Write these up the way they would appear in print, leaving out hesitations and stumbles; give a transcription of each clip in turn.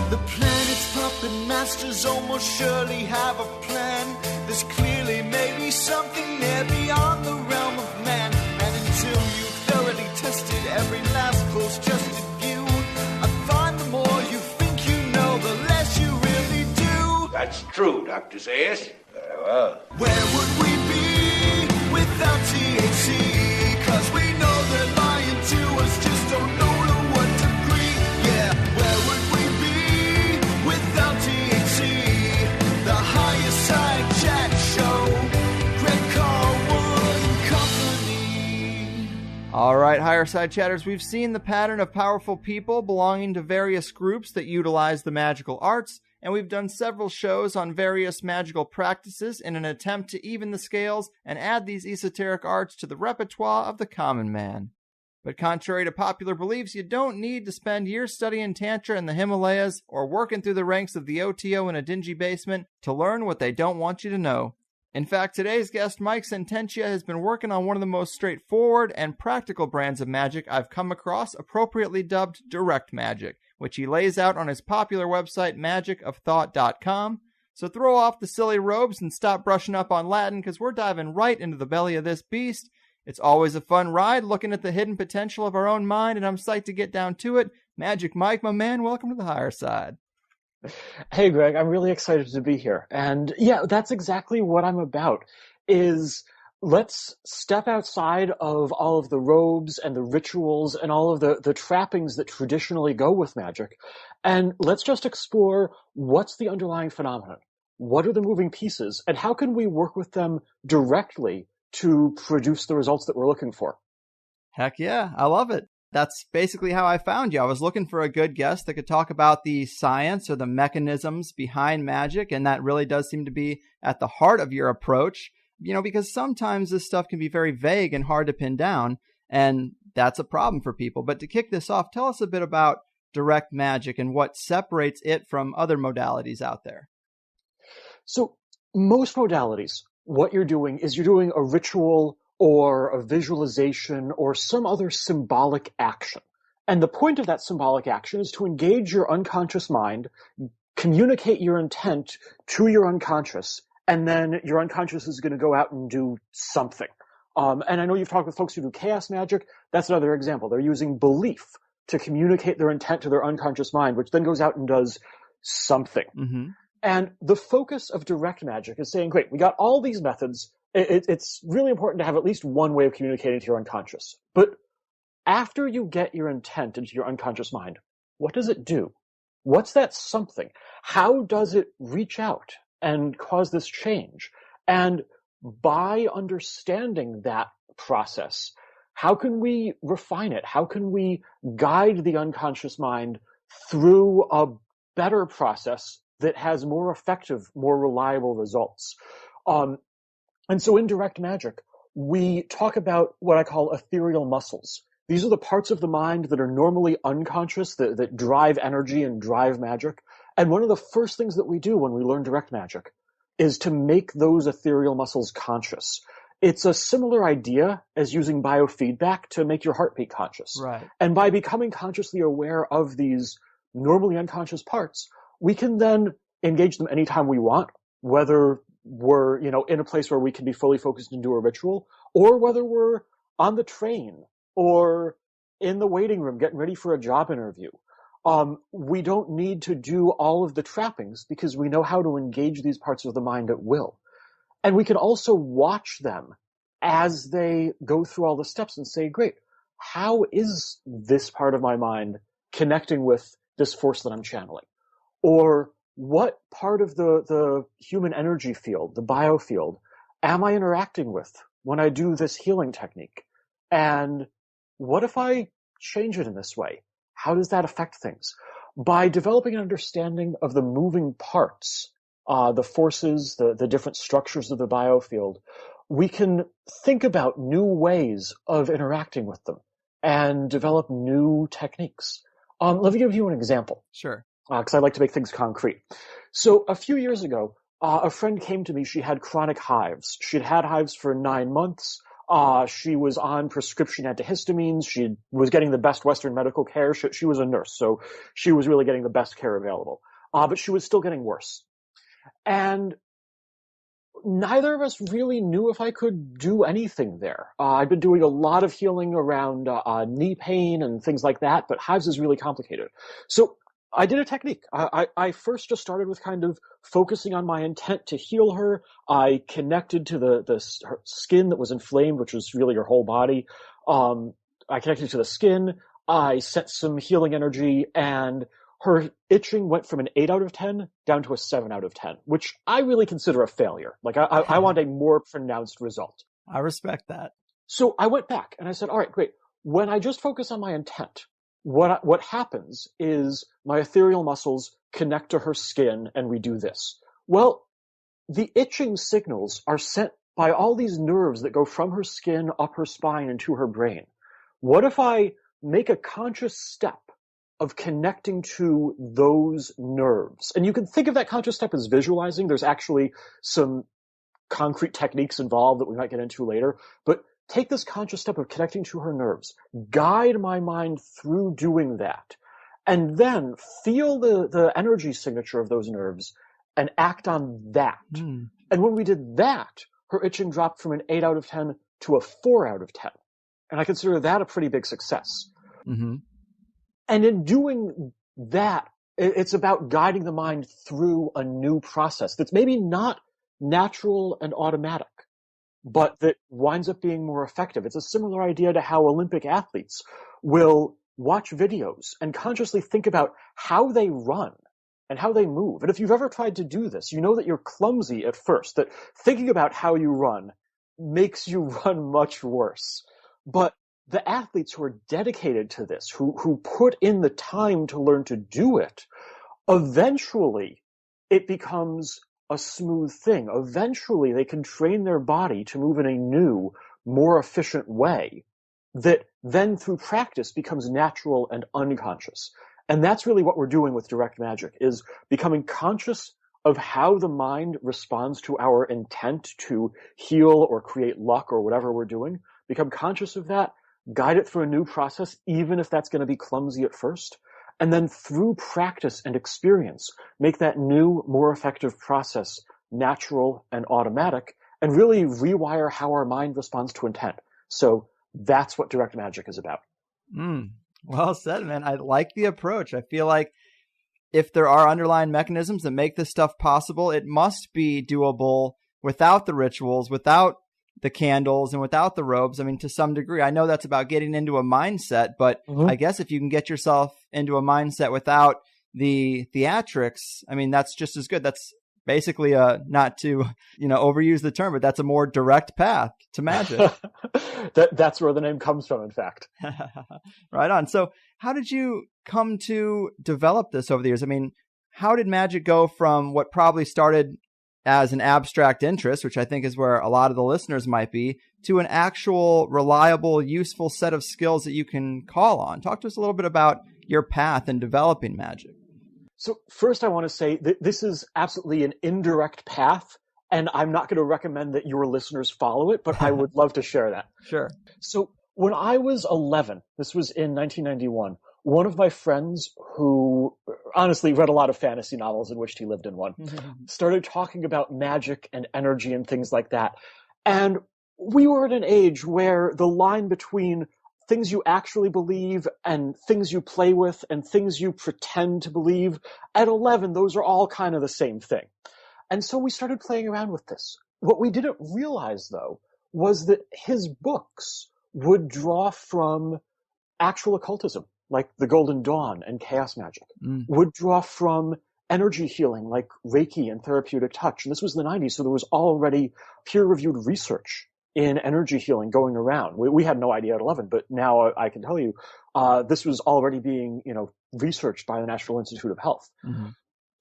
The planet's puppet masters almost surely have a plan. There's clearly maybe something there beyond the realm of man. And until you've thoroughly tested every last close-adjusted view, I find the more you think you know, the less you really do. That's true, Dr. Zayas. Very well. Where would we be without THC? 'Cause we know they're lying to us, just don't know to what degree. Yeah, where would we be without THC? The Higher Side Chat Show, Greg Carlwood and Company. All right, Higher Side Chatters, we've seen the pattern of powerful people belonging to various groups that utilize the magical arts, and we've done several shows on various magical practices in an attempt to even the scales and add these esoteric arts to the repertoire of the common man. But contrary to popular beliefs, you don't need to spend years studying Tantra in the Himalayas or working through the ranks of the OTO in a dingy basement to learn what they don't want you to know. In fact, today's guest, Mike Sententia, has been working on one of the most straightforward and practical brands of magic I've come across, appropriately dubbed direct magic, which he lays out on his popular website, magicofthought.com. So throw off the silly robes and stop brushing up on Latin, because we're diving right into the belly of this beast. It's always a fun ride looking at the hidden potential of our own mind, and I'm psyched to get down to it. Magic Mike, my man, welcome to the Higher Side. Hey, Greg, I'm really excited to be here. And yeah, that's exactly what I'm about, is let's step outside of all of the robes and the rituals and all of the trappings that traditionally go with magic. And let's just explore what's the underlying phenomenon. What are the moving pieces? And how can we work with them directly to produce the results that we're looking for? Heck yeah, I love it. That's basically how I found you. I was looking for a good guest that could talk about the science or the mechanisms behind magic, and that really does seem to be at the heart of your approach, because sometimes this stuff can be very vague and hard to pin down, and that's a problem for people. But to kick this off, tell us a bit about direct magic and what separates it from other modalities out there. So most modalities, what you're doing is you're doing a ritual or a visualization or some other symbolic action. And the point of that symbolic action is to engage your unconscious mind, communicate your intent to your unconscious, and then your unconscious is going to go out and do something. And I know you've talked with folks who do chaos magic. That's another example. They're using belief to communicate their intent to their unconscious mind, which then goes out and does something. Mm-hmm. And the focus of direct magic is saying, great, we got all these methods. It's really important to have at least one way of communicating to your unconscious. But after you get your intent into your unconscious mind, what does it do? What's that something? How does it reach out and cause this change? And by understanding that process, how can we refine it? How can we guide the unconscious mind through a better process that has more effective, more reliable results? And so in direct magic, we talk about what I call ethereal muscles. These are the parts of the mind that are normally unconscious, that drive energy and drive magic. And one of the first things that we do when we learn direct magic is to make those ethereal muscles conscious. It's a similar idea as using biofeedback to make your heartbeat conscious. Right. And by becoming consciously aware of these normally unconscious parts, we can then engage them anytime we want, whether we're, in a place where we can be fully focused and do a ritual, or whether we're on the train or in the waiting room getting ready for a job interview. We don't need to do all of the trappings because we know how to engage these parts of the mind at will. And we can also watch them as they go through all the steps and say, great, how is this part of my mind connecting with this force that I'm channeling? Or what part of the human energy field, the biofield, am I interacting with when I do this healing technique? And what if I change it in this way? How does that affect things? By developing an understanding of the moving parts, the forces, the different structures of the biofield, we can think about new ways of interacting with them and develop new techniques. Let me give you an example. Sure. Because I like to make things concrete. So a few years ago, a friend came to me. She had chronic hives. She'd had hives for 9 months. She was on prescription antihistamines. She was getting the best Western medical care. She was a nurse, so she was really getting the best care available. But she was still getting worse. And neither of us really knew if I could do anything there. I'd been doing a lot of healing around knee pain and things like that, but hives is really complicated. So I did a technique. I first just started with kind of focusing on my intent to heal her. I connected to her skin that was inflamed, which was really her whole body. I connected to the skin. I sent some healing energy, and her itching went from an 8 out of 10 down to a 7 out of 10, which I really consider a failure. Like, I want a more pronounced result. I respect that. So I went back and I said, all right, great. When I just focus on my intent, what happens is my ethereal muscles connect to her skin and we do this. Well, the itching signals are sent by all these nerves that go from her skin up her spine and to her brain. What if I make a conscious step of connecting to those nerves? And you can think of that conscious step as visualizing. There's actually some concrete techniques involved that we might get into later. But take this conscious step of connecting to her nerves, guide my mind through doing that, and then feel the energy signature of those nerves and act on that. And when we did that, her itching dropped from an 8 out of 10 to a 4 out of 10. And I consider that a pretty big success. Mm-hmm. And in doing that, it's about guiding the mind through a new process that's maybe not natural and automatic, but that winds up being more effective. It's a similar idea to how Olympic athletes will watch videos and consciously think about how they run and how they move. And if you've ever tried to do this, you know that you're clumsy at first, that thinking about how you run makes you run much worse. But the athletes who are dedicated to this, who put in the time to learn to do it, eventually it becomes a smooth thing. Eventually they can train their body to move in a new, more efficient way that then through practice becomes natural and unconscious. And that's really what we're doing with direct magic, is becoming conscious of how the mind responds to our intent to heal or create luck or whatever we're doing. Become conscious of that, guide it through a new process, even if that's going to be clumsy at first. And then through practice and experience, make that new, more effective process natural and automatic, and really rewire how our mind responds to intent. So that's what direct magic is about. Well said, man. I like the approach. I feel like if there are underlying mechanisms that make this stuff possible, it must be doable without the rituals, without the candles, and without the robes. I mean, to some degree, I know that's about getting into a mindset, but I guess if you can get yourself into a mindset without the theatrics, I mean, that's just as good. That's basically not to, overuse the term, but that's a more direct path to magic. That's where the name comes from, in fact. Right on. So how did you come to develop this over the years? I mean, how did magic go from what probably started as an abstract interest, which I think is where a lot of the listeners might be, to an actual, reliable, useful set of skills that you can call on? Talk to us a little bit about your path in developing magic. So first I want to say that this is absolutely an indirect path, and I'm not going to recommend that your listeners follow it, but I would love to share that. Sure. So when I was 11, this was in 1991, one of my friends who honestly read a lot of fantasy novels and wished he lived in one, started talking about magic and energy and things like that. And we were at an age where the line between things you actually believe and things you play with and things you pretend to believe, at 11, those are all kind of the same thing. And so we started playing around with this. What we didn't realize, though, was that his books would draw from actual occultism, like the Golden Dawn and chaos magic, would draw from energy healing, like Reiki and therapeutic touch. And this was the 90s, so there was already peer-reviewed research in energy healing going around. We had no idea at 11, but now I can tell you, this was already being, researched by the National Institute of Health.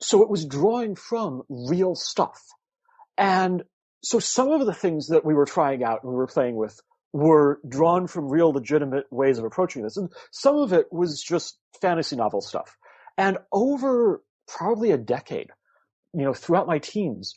So it was drawing from real stuff. And so some of the things that we were trying out and we were playing with were drawn from real legitimate ways of approaching this. And some of it was just fantasy novel stuff. And over probably a decade, throughout my teens,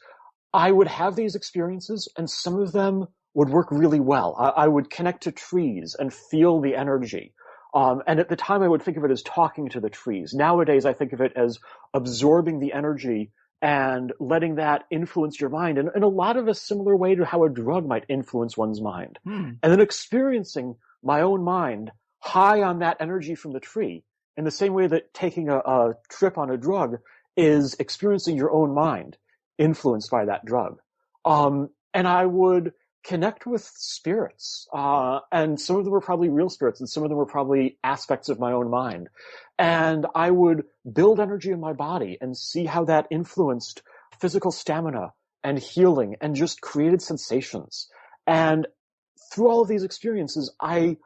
I would have these experiences, and some of them would work really well. I would connect to trees and feel the energy. And at the time, I would think of it as talking to the trees. Nowadays, I think of it as absorbing the energy and letting that influence your mind in a lot of a similar way to how a drug might influence one's mind. And then experiencing my own mind high on that energy from the tree in the same way that taking a trip on a drug is experiencing your own mind influenced by that drug. And I would connect with spirits, and some of them were probably real spirits, and some of them were probably aspects of my own mind. And I would build energy in my body and see how that influenced physical stamina and healing and just created sensations. And through all of these experiences, I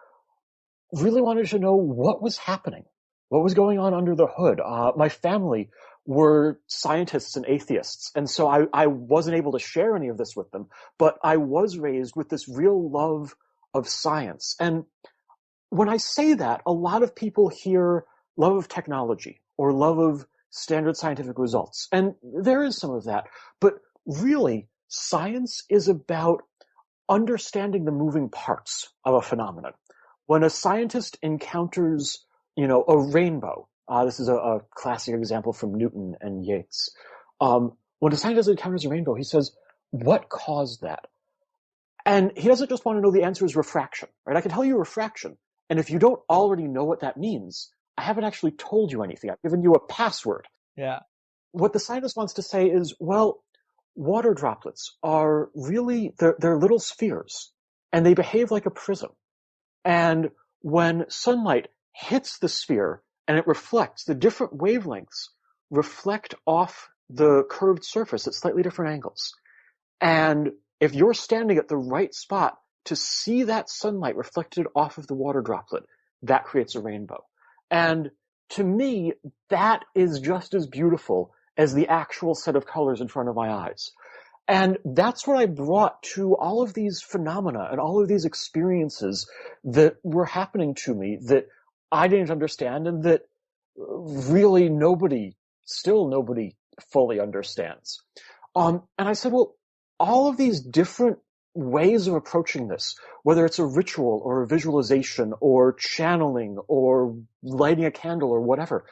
really wanted to know what was happening, what was going on under the hood. My family were scientists and atheists, and so I wasn't able to share any of this with them, but I was raised with this real love of science. And when I say that, a lot of people hear love of technology or love of standard scientific results, and there is some of that, but really, science is about understanding the moving parts of a phenomenon. When a scientist encounters, a rainbow, this is a classic example from Newton and Yeats. When a scientist encounters a rainbow, he says, what caused that? And he doesn't just want to know the answer is refraction, right? I can tell you refraction, and if you don't already know what that means, I haven't actually told you anything. I've given you a password. Yeah. What the scientist wants to say is, well, water droplets are really, they're little spheres, and they behave like a prism. And when sunlight hits the sphere and it reflects, the different wavelengths reflect off the curved surface at slightly different angles. And if you're standing at the right spot to see that sunlight reflected off of the water droplet, that creates a rainbow. And to me, that is just as beautiful as the actual set of colors in front of my eyes. And that's what I brought to all of these phenomena and all of these experiences that were happening to me that I didn't understand and that really nobody fully understands. And I said, well, all of these different ways of approaching this, whether it's a ritual or a visualization or channeling or lighting a candle or whatever,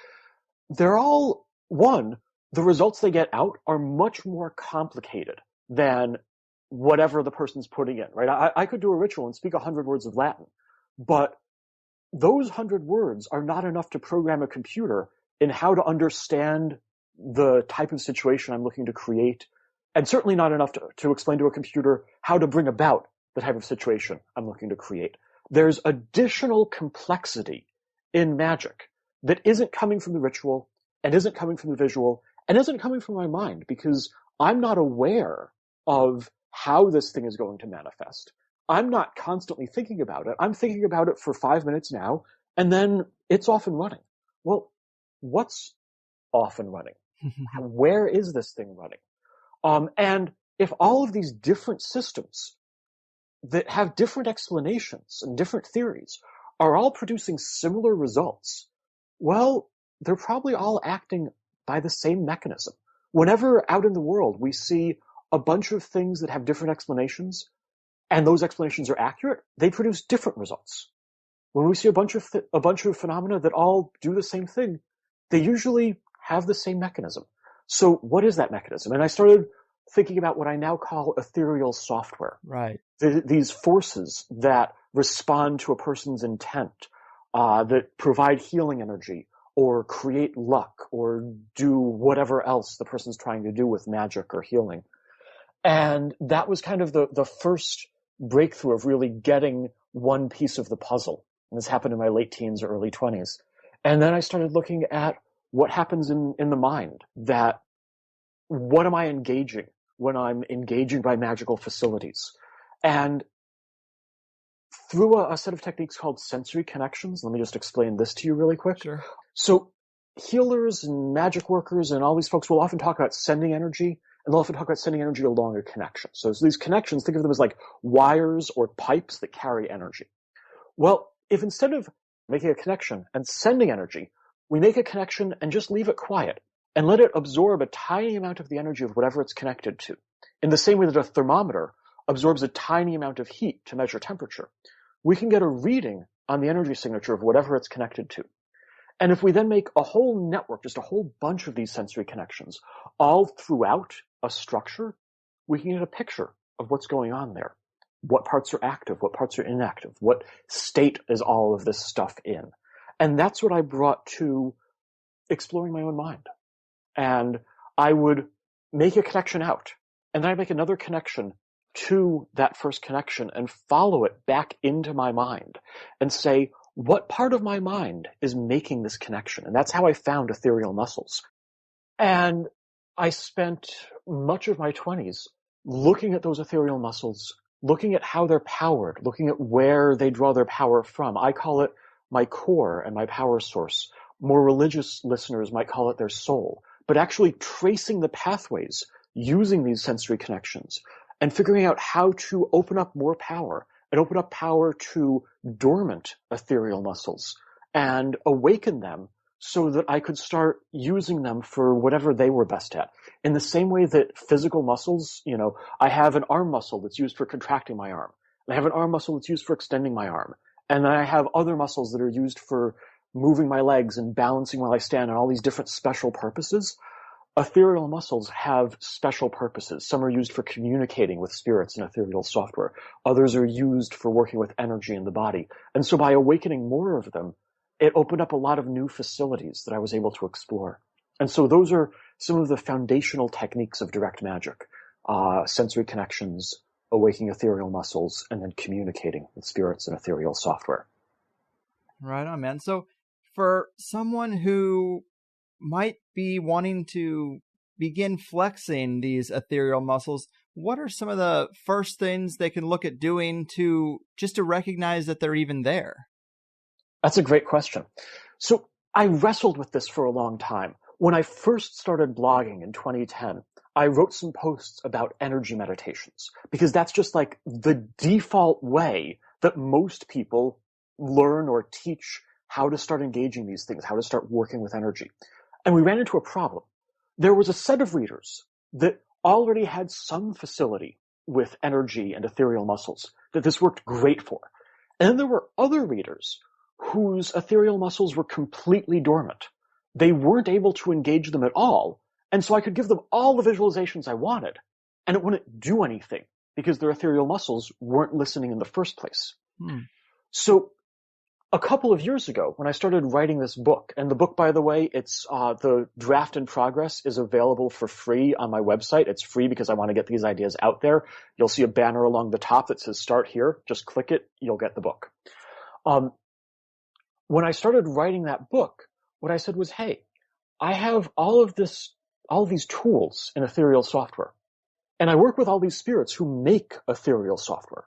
they're all, one, the results they get out are much more complicated than whatever the person's putting in, right? I could do a ritual and speak 100 words of Latin, but those 100 words are not enough to program a computer in how to understand the type of situation I'm looking to create, and certainly not enough to explain to a computer how to bring about the type of situation I'm looking to create. There's additional complexity in magic that isn't coming from the ritual and isn't coming from the visual and isn't coming from my mind because I'm not aware of how this thing is going to manifest. I'm not constantly thinking about it. I'm thinking about it for 5 minutes now, and then it's off and running. Well, what's off and running? Where is this thing running? And if all of these different systems that have different explanations and different theories are all producing similar results, well, they're probably all acting by the same mechanism. Whenever out in the world we see a bunch of things that have different explanations, and those explanations are accurate, they produce different results. When we see a bunch of phenomena that all do the same thing, they usually have the same mechanism. So what is that mechanism? And I started thinking about what I now call ethereal software. Right. These forces that respond to a person's intent, that provide healing energy, or create luck, or do whatever else the person's trying to do with magic or healing. And that was kind of the first breakthrough of really getting one piece of the puzzle. And this happened in my late teens or early 20s. And then I started looking at what happens in the mind, that what am I engaging when I'm engaging by magical facilities? And through a set of techniques called sensory connections, let me just explain this to you really quick. Sure. So healers and magic workers and all these folks will often talk about sending energy, and they'll often talk about sending energy along a connection. So these connections, think of them as like wires or pipes that carry energy. Well, if instead of making a connection and sending energy, we make a connection and just leave it quiet and let it absorb a tiny amount of the energy of whatever it's connected to. In the same way that a thermometer absorbs a tiny amount of heat to measure temperature, we can get a reading on the energy signature of whatever it's connected to. And if we then make a whole network, just a whole bunch of these sensory connections, all throughout a structure, we can get a picture of what's going on there. What parts are active, what parts are inactive, what state is all of this stuff in. And that's what I brought to exploring my own mind. And I would make a connection out, and then I'd make another connection to that first connection and follow it back into my mind and say, what part of my mind is making this connection? And that's how I found ethereal muscles. And I spent much of my 20s looking at those ethereal muscles, looking at how they're powered, looking at where they draw their power from. I call it my core and my power source. More religious listeners might call it their soul. But actually tracing the pathways using these sensory connections and figuring out how to open up more power and open up power to dormant ethereal muscles and awaken them so that I could start using them for whatever they were best at. In the same way that physical muscles, I have an arm muscle that's used for contracting my arm. And I have an arm muscle that's used for extending my arm. And then I have other muscles that are used for moving my legs and balancing while I stand and all these different special purposes. Ethereal muscles have special purposes. Some are used for communicating with spirits in ethereal software. Others are used for working with energy in the body. And so by awakening more of them, it opened up a lot of new facilities that I was able to explore. And so those are some of the foundational techniques of direct magic. Sensory connections, awakening ethereal muscles, and then communicating with spirits in ethereal software. Right on, man. So for someone who might be wanting to begin flexing these ethereal muscles, what are some of the first things they can look at doing to recognize that they're even there? That's a great question. So I wrestled with this for a long time. When I first started blogging in 2010, I wrote some posts about energy meditations because that's just like the default way that most people learn or teach how to start engaging these things, how to start working with energy. And we ran into a problem. There was a set of readers that already had some facility with energy and ethereal muscles that this worked great for. And then there were other readers whose ethereal muscles were completely dormant. They weren't able to engage them at all. And so I could give them all the visualizations I wanted, and it wouldn't do anything because their ethereal muscles weren't listening in the first place. So a couple of years ago, when I started writing this book, and the book, by the way, it's the draft in progress is available for free on my website. It's free because I want to get these ideas out there. You'll see a banner along the top that says start here. Just click it. You'll get the book. When I started writing that book, what I said was, hey, I have all of these tools in ethereal software, and I work with all these spirits who make ethereal software.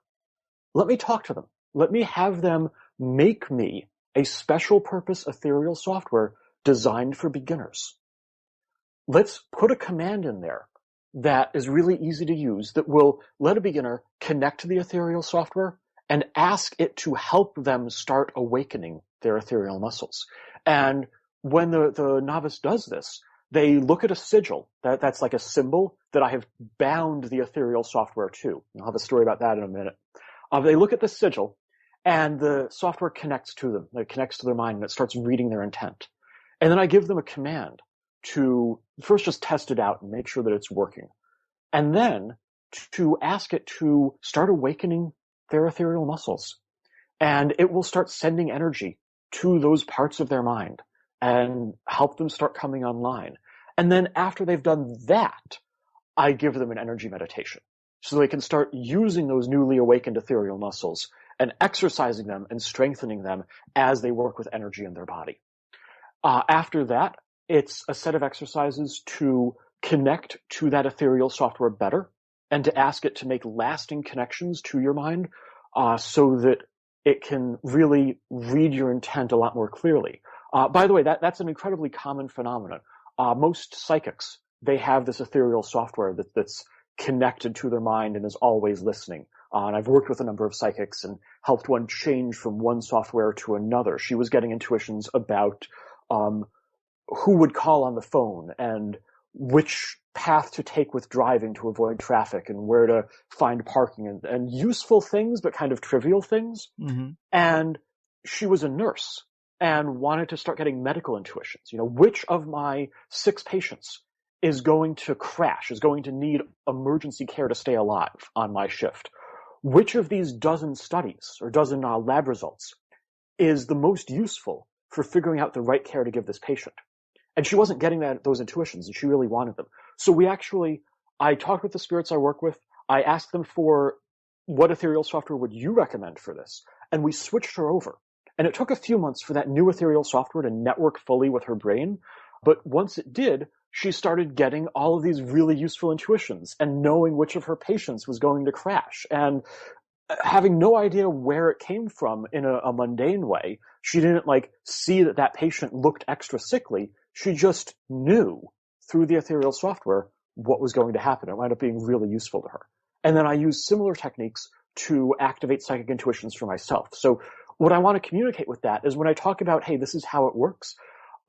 Let me talk to them. Let me have them make me a special purpose ethereal software designed for beginners. Let's put a command in there that is really easy to use that will let a beginner connect to the ethereal software and ask it to help them start awakening their ethereal muscles. And when the novice does this, they look at a sigil that's like a symbol that I have bound the ethereal software to. I'll have a story about that in a minute. They look at the sigil, and the software connects to them. It connects to their mind, and it starts reading their intent. And then I give them a command to first just test it out and make sure that it's working. And then to ask it to start awakening their ethereal muscles. And it will start sending energy to those parts of their mind and help them start coming online. And then after they've done that, I give them an energy meditation so they can start using those newly awakened ethereal muscles and exercising them and strengthening them as they work with energy in their body. After that, it's a set of exercises to connect to that ethereal software better and to ask it to make lasting connections to your mind so that it can really read your intent a lot more clearly. By the way, that's an incredibly common phenomenon. Most psychics, they have this ethereal software that's connected to their mind and is always listening. And I've worked with a number of psychics and helped one change from one software to another. She was getting intuitions about who would call on the phone and which path to take with driving to avoid traffic and where to find parking and useful things, but kind of trivial things. Mm-hmm. And she was a nurse and wanted to start getting medical intuitions. Which of my 6 patients is going to crash, is going to need emergency care to stay alive on my shift? Which of these dozen studies or dozen lab results is the most useful for figuring out the right care to give this patient? And she wasn't getting those intuitions, and she really wanted them. So I talked with the spirits I work with. I asked them for what ethereal software would you recommend for this? And we switched her over. And it took a few months for that new ethereal software to network fully with her brain. But once it did, she started getting all of these really useful intuitions and knowing which of her patients was going to crash. And having no idea where it came from in a mundane way, she didn't see that patient looked extra sickly. She just knew through the ethereal software what was going to happen. It wound up being really useful to her. And then I used similar techniques to activate psychic intuitions for myself. So what I want to communicate with that is when I talk about, hey, this is how it works,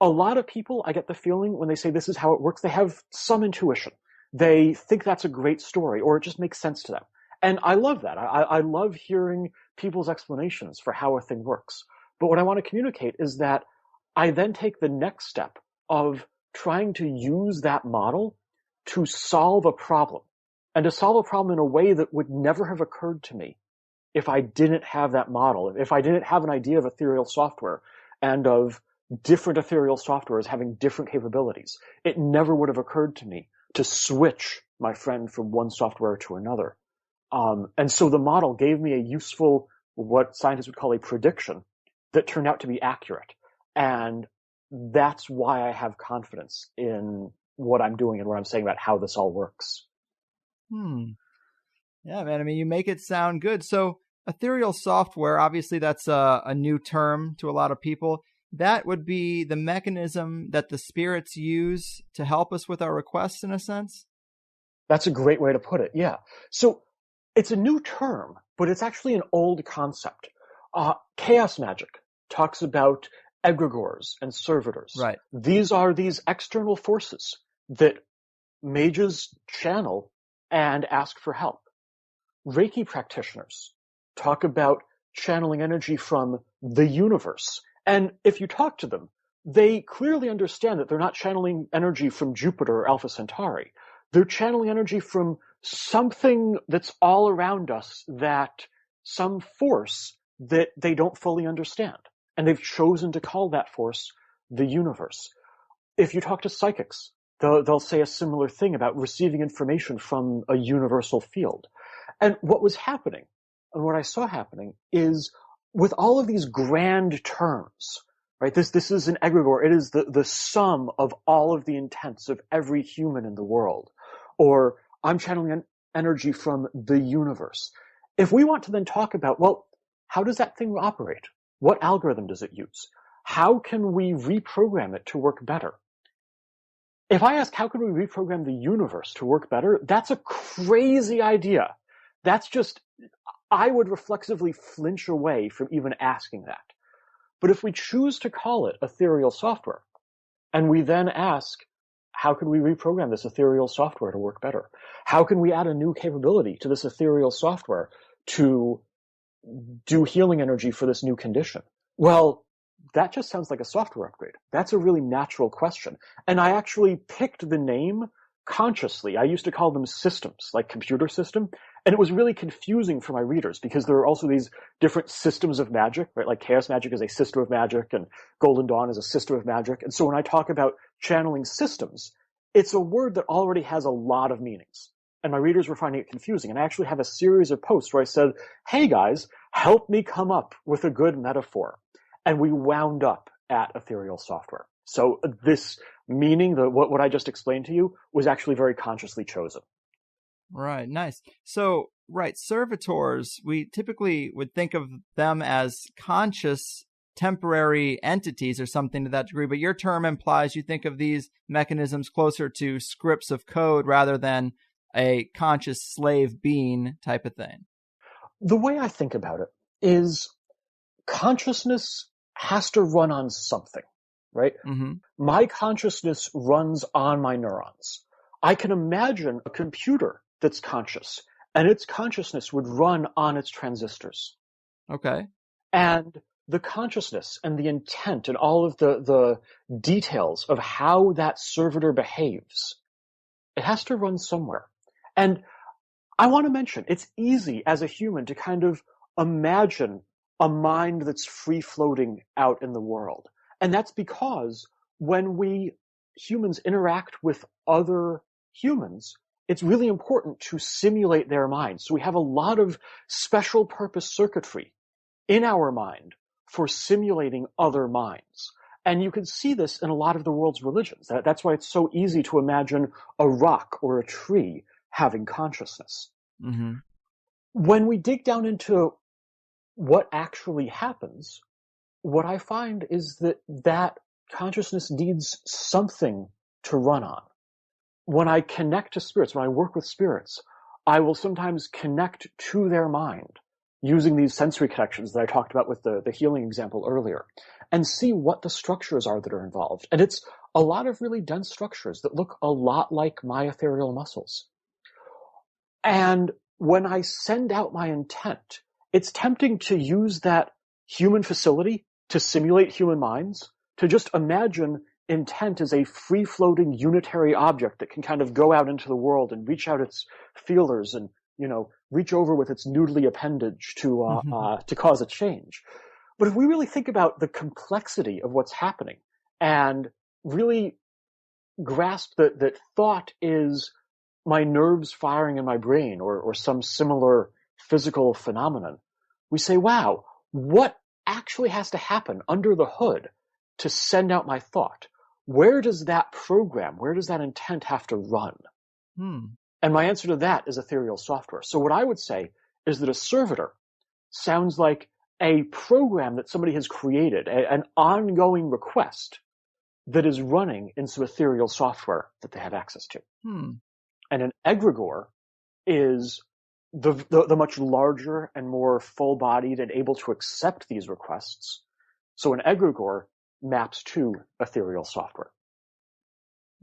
a lot of people, I get the feeling when they say this is how it works, they have some intuition. They think that's a great story, or it just makes sense to them. And I love that. I love hearing people's explanations for how a thing works. But what I want to communicate is that I then take the next step of trying to use that model to solve a problem, and to solve a problem in a way that would never have occurred to me if I didn't have that model, if I didn't have an idea of ethereal software and of different ethereal softwares having different capabilities. It never would have occurred to me to switch my friend from one software to another. And so the model gave me a useful, what scientists would call a prediction, that turned out to be accurate. And that's why I have confidence in what I'm doing and what I'm saying about how this all works. Yeah, man. I mean, you make it sound good. So ethereal software, obviously that's a new term to a lot of people. That would be the mechanism that the spirits use to help us with our requests, in a sense? That's a great way to put it, yeah. So it's a new term, but it's actually an old concept. Chaos magic talks about egregores and servitors. Right. These are these external forces that mages channel and ask for help. Reiki practitioners talk about channeling energy from the universe. And if you talk to them, they clearly understand that they're not channeling energy from Jupiter or Alpha Centauri. They're channeling energy from something that's all around us, some force that they don't fully understand. And they've chosen to call that force the universe. If you talk to psychics, they'll say a similar thing about receiving information from a universal field. And what was happening, and what I saw happening, is with all of these grand terms, right? This is an egregore. It is the sum of all of the intents of every human in the world. Or I'm channeling energy from the universe. If we want to then talk about, well, how does that thing operate? What algorithm does it use? How can we reprogram it to work better? If I ask, how can we reprogram the universe to work better? That's a crazy idea. That's just, I would reflexively flinch away from even asking that. But if we choose to call it ethereal software, and we then ask, how can we reprogram this ethereal software to work better? How can we add a new capability to this ethereal software to do healing energy for this new condition? Well, that just sounds like a software upgrade. That's a really natural question. And I actually picked the name consciously. I used to call them systems, like computer system. And it was really confusing for my readers because there are also these different systems of magic, right? Like chaos magic is a system of magic and Golden Dawn is a system of magic. And so when I talk about channeling systems, it's a word that already has a lot of meanings. And my readers were finding it confusing. And I actually have a series of posts where I said, hey guys, help me come up with a good metaphor. And we wound up at ethereal software. So this meaning, what I just explained to you, was actually very consciously chosen. Right, nice. So, right, servitors, we typically would think of them as conscious temporary entities or something to that degree, but your term implies you think of these mechanisms closer to scripts of code rather than a conscious slave being type of thing. The way I think about it is consciousness has to run on something, right? Mm-hmm. My consciousness runs on my neurons. I can imagine a computer that's conscious, and its consciousness would run on its transistors. Okay. And the consciousness and the intent and all of the details of how that servitor behaves, it has to run somewhere. And I want to mention, it's easy as a human to kind of imagine a mind that's free-floating out in the world. And that's because when we humans interact with other humans, it's really important to simulate their minds. So we have a lot of special purpose circuitry in our mind for simulating other minds. And you can see this in a lot of the world's religions. That's why it's so easy to imagine a rock or a tree having consciousness. Mm-hmm. When we dig down into what actually happens, what I find is that consciousness needs something to run on. When I connect to spirits, when I work with spirits, I will sometimes connect to their mind using these sensory connections that I talked about with the healing example earlier, and see what the structures are that are involved. And it's a lot of really dense structures that look a lot like my ethereal muscles. And when I send out my intent, it's tempting to use that human facility to simulate human minds, to just imagine intent as a free-floating unitary object that can kind of go out into the world and reach out its feelers and, reach over with its noodly appendage to cause a change. But if we really think about the complexity of what's happening and really grasp that thought is my nerves firing in my brain or some similar physical phenomenon, we say, wow, what actually has to happen under the hood to send out my thought? Where does that program, where does that intent have to run? And my answer to that is ethereal software. So what I would say is that a servitor sounds like a program that somebody has created, an ongoing request that is running in some ethereal software that they have access to. And an egregore is the much larger and more full-bodied and able to accept these requests. So an egregore maps to ethereal software.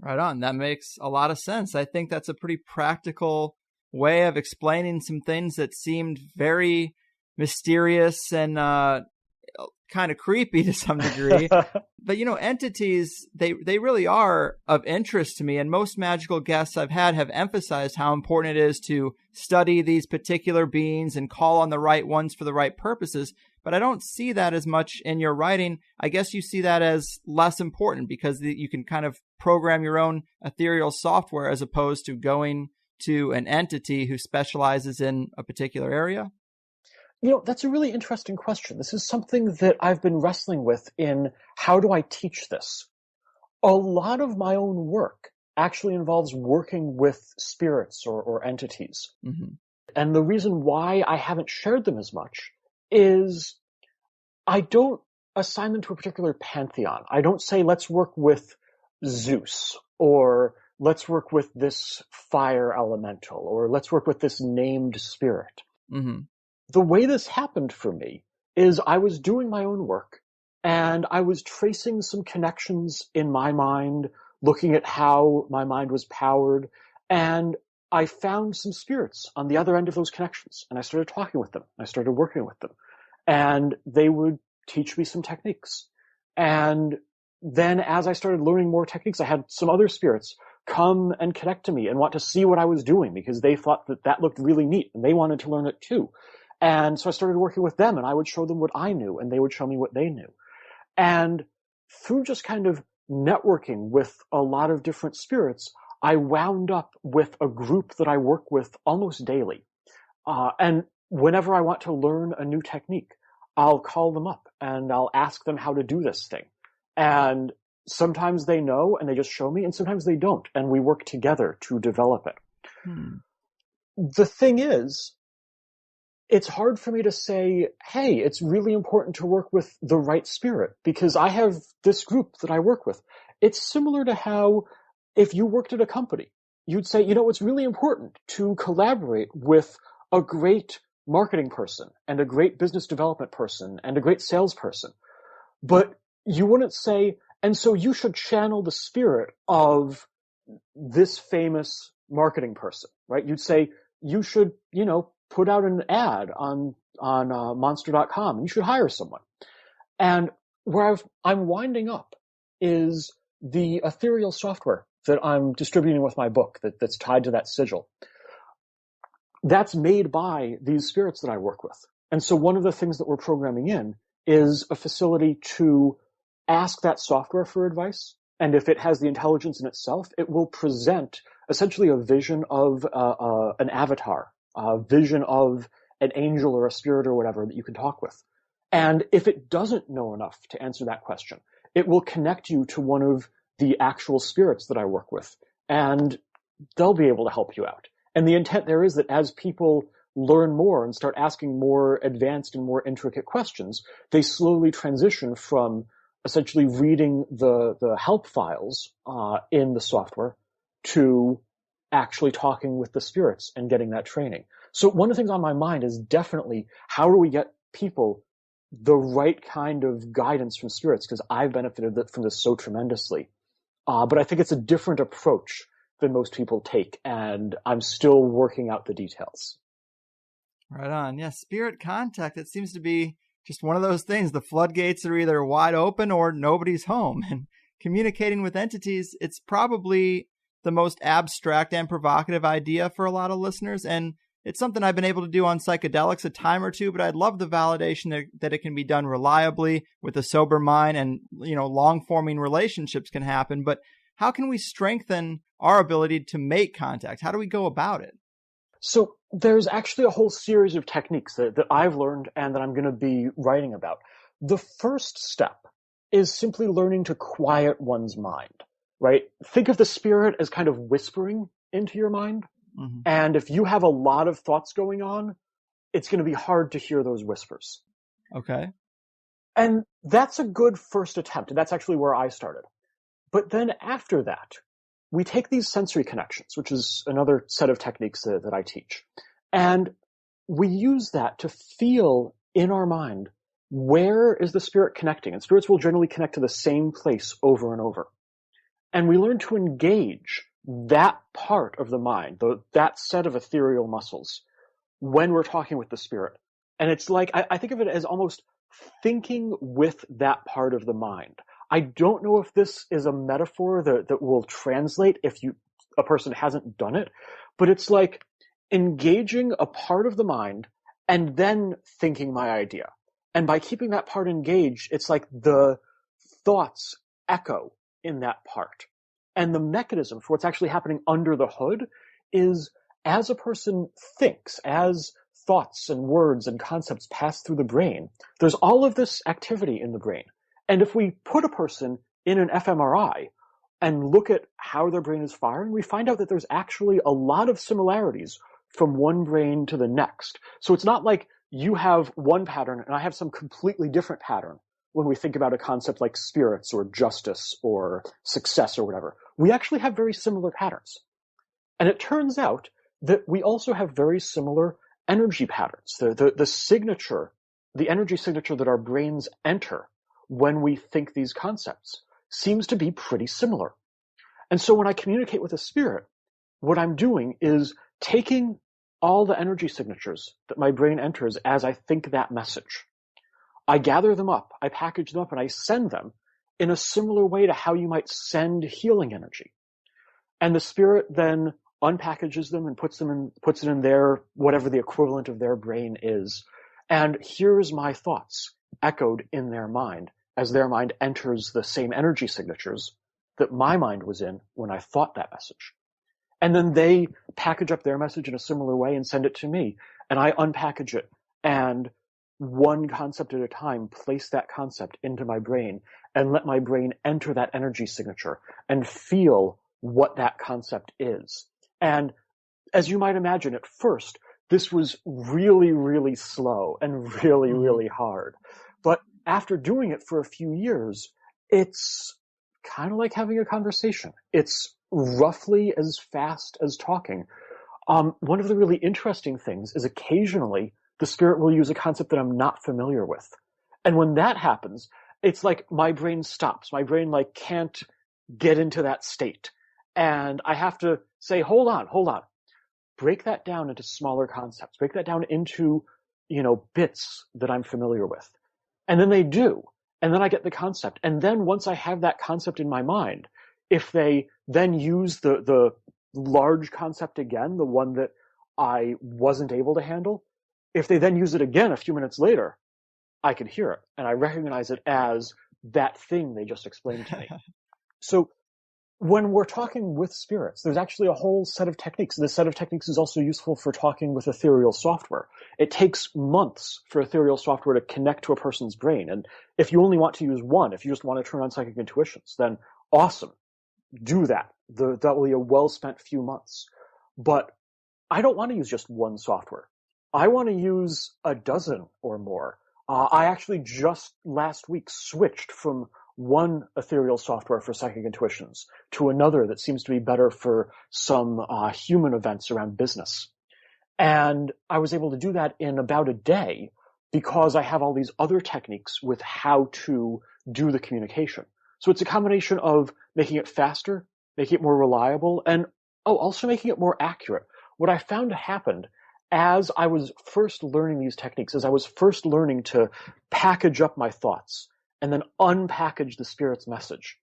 Right on. That makes a lot of sense. I think that's a pretty practical way of explaining some things that seemed very mysterious and kind of creepy to some degree. But, entities, they really are of interest to me. And most magical guests I've had have emphasized how important it is to study these particular beings and call on the right ones for the right purposes. But I don't see that as much in your writing. I guess you see that as less important because you can kind of program your own ethereal software as opposed to going to an entity who specializes in a particular area. That's a really interesting question. This is something that I've been wrestling with in how do I teach this? A lot of my own work actually involves working with spirits or entities. Mm-hmm. And the reason why I haven't shared them as much is I don't assign them to a particular pantheon. I don't say, let's work with Zeus, or let's work with this fire elemental, or let's work with this named spirit. Mm-hmm. The way this happened for me is I was doing my own work, and I was tracing some connections in my mind, looking at how my mind was powered, and I found some spirits on the other end of those connections, and I started talking with them. I started working with them, and they would teach me some techniques. And then as I started learning more techniques, I had some other spirits come and connect to me and want to see what I was doing because they thought that looked really neat, and they wanted to learn it too. And so I started working with them, and I would show them what I knew, and they would show me what they knew. And through just kind of networking with a lot of different spirits, I wound up with a group that I work with almost daily. And whenever I want to learn a new technique, I'll call them up and I'll ask them how to do this thing. And sometimes they know and they just show me, and sometimes they don't. And we work together to develop it. The thing is, it's hard for me to say, hey, it's really important to work with the right spirit because I have this group that I work with. It's similar to how if you worked at a company, you'd say, it's really important to collaborate with a great marketing person and a great business development person and a great salesperson. But you wouldn't say, And so you should channel the spirit of this famous marketing person, right? You'd say, you should, put out an ad on monster.com and you should hire someone. And where I'm winding up is the ethereal software that I'm distributing with my book that's tied to that sigil. That's made by these spirits that I work with. And so one of the things that we're programming in is a facility to ask that software for advice. And if it has the intelligence in itself, it will present essentially a vision of an avatar, a vision of an angel or a spirit or whatever that you can talk with. And if it doesn't know enough to answer that question, it will connect you to one of the actual spirits that I work with, and they'll be able to help you out. And the intent there is that as people learn more and start asking more advanced and more intricate questions, they slowly transition from essentially reading the help files in the software to actually talking with the spirits and getting that training. So one of the things on my mind is definitely, how do we get people the right kind of guidance from spirits? Because I've benefited from this so tremendously. But I think it's a different approach than most people take, and I'm still working out the details. Right on. Yeah, spirit contact, it seems to be just one of those things. The floodgates are either wide open or nobody's home. And communicating with entities, it's probably the most abstract and provocative idea for a lot of listeners. And it's something I've been able to do on psychedelics a time or two, but I'd love the validation that it can be done reliably with a sober mind, and, long-forming relationships can happen. But how can we strengthen our ability to make contact? How do we go about it? So there's actually a whole series of techniques that I've learned and that I'm going to be writing about. The first step is simply learning to quiet one's mind, right? Think of the spirit as kind of whispering into your mind. Mm-hmm. And if you have a lot of thoughts going on, it's going to be hard to hear those whispers. Okay. And that's a good first attempt. And that's actually where I started. But then after that, we take these sensory connections, which is another set of techniques that I teach. And we use that to feel in our mind, where is the spirit connecting? And spirits will generally connect to the same place over and over. And we learn to engage that part of the mind, that set of ethereal muscles, when we're talking with the spirit. And it's like, I think of it as almost thinking with that part of the mind. I don't know if this is a metaphor that will translate if a person hasn't done it, but it's like engaging a part of the mind and then thinking my idea. And by keeping that part engaged, it's like the thoughts echo in that part. And the mechanism for what's actually happening under the hood is, as a person thinks, as thoughts and words and concepts pass through the brain, there's all of this activity in the brain. And if we put a person in an fMRI and look at how their brain is firing, we find out that there's actually a lot of similarities from one brain to the next. So it's not like you have one pattern and I have some completely different pattern when we think about a concept like spirits or justice or success or whatever. We actually have very similar patterns. And it turns out that we also have very similar energy patterns. The signature, the energy signature that our brains enter when we think these concepts seems to be pretty similar. And so when I communicate with a spirit, what I'm doing is taking all the energy signatures that my brain enters as I think that message. I gather them up, I package them up, and I send them in a similar way to how you might send healing energy. And the spirit then unpackages them and puts it in their, whatever the equivalent of their brain is. And here's my thoughts echoed in their mind as their mind enters the same energy signatures that my mind was in when I thought that message. And then they package up their message in a similar way and send it to me. And I unpackage it and one concept at a time, place that concept into my brain and let my brain enter that energy signature and feel what that concept is. And as you might imagine, at first, this was really, really slow and really, really hard. But after doing it for a few years, it's kind of like having a conversation. It's roughly as fast as talking. One of the really interesting things is occasionally the spirit will use a concept that I'm not familiar with. And when that happens, it's like my brain stops. My brain like can't get into that state. And I have to say, hold on. Break that down into smaller concepts. Break that down into, bits that I'm familiar with. And then they do. And then I get the concept. And then once I have that concept in my mind, if they then use the large concept again, the one that I wasn't able to handle, if they then use it again a few minutes later, I can hear it. And I recognize it as that thing they just explained to me. So when we're talking with spirits, there's actually a whole set of techniques. This set of techniques is also useful for talking with ethereal software. It takes months for ethereal software to connect to a person's brain. And if you only want to use one, if you just want to turn on psychic intuitions, then awesome. Do that. That will be a well-spent few months. But I don't want to use just one software. I want to use a dozen or more. I actually just last week switched from one ethereal software for psychic intuitions to another that seems to be better for some human events around business. And I was able to do that in about a day because I have all these other techniques with how to do the communication. So it's a combination of making it faster, making it more reliable, and also making it more accurate. What I found happened as I was first learning these techniques, as I was first learning to package up my thoughts and then unpackage the spirit's message,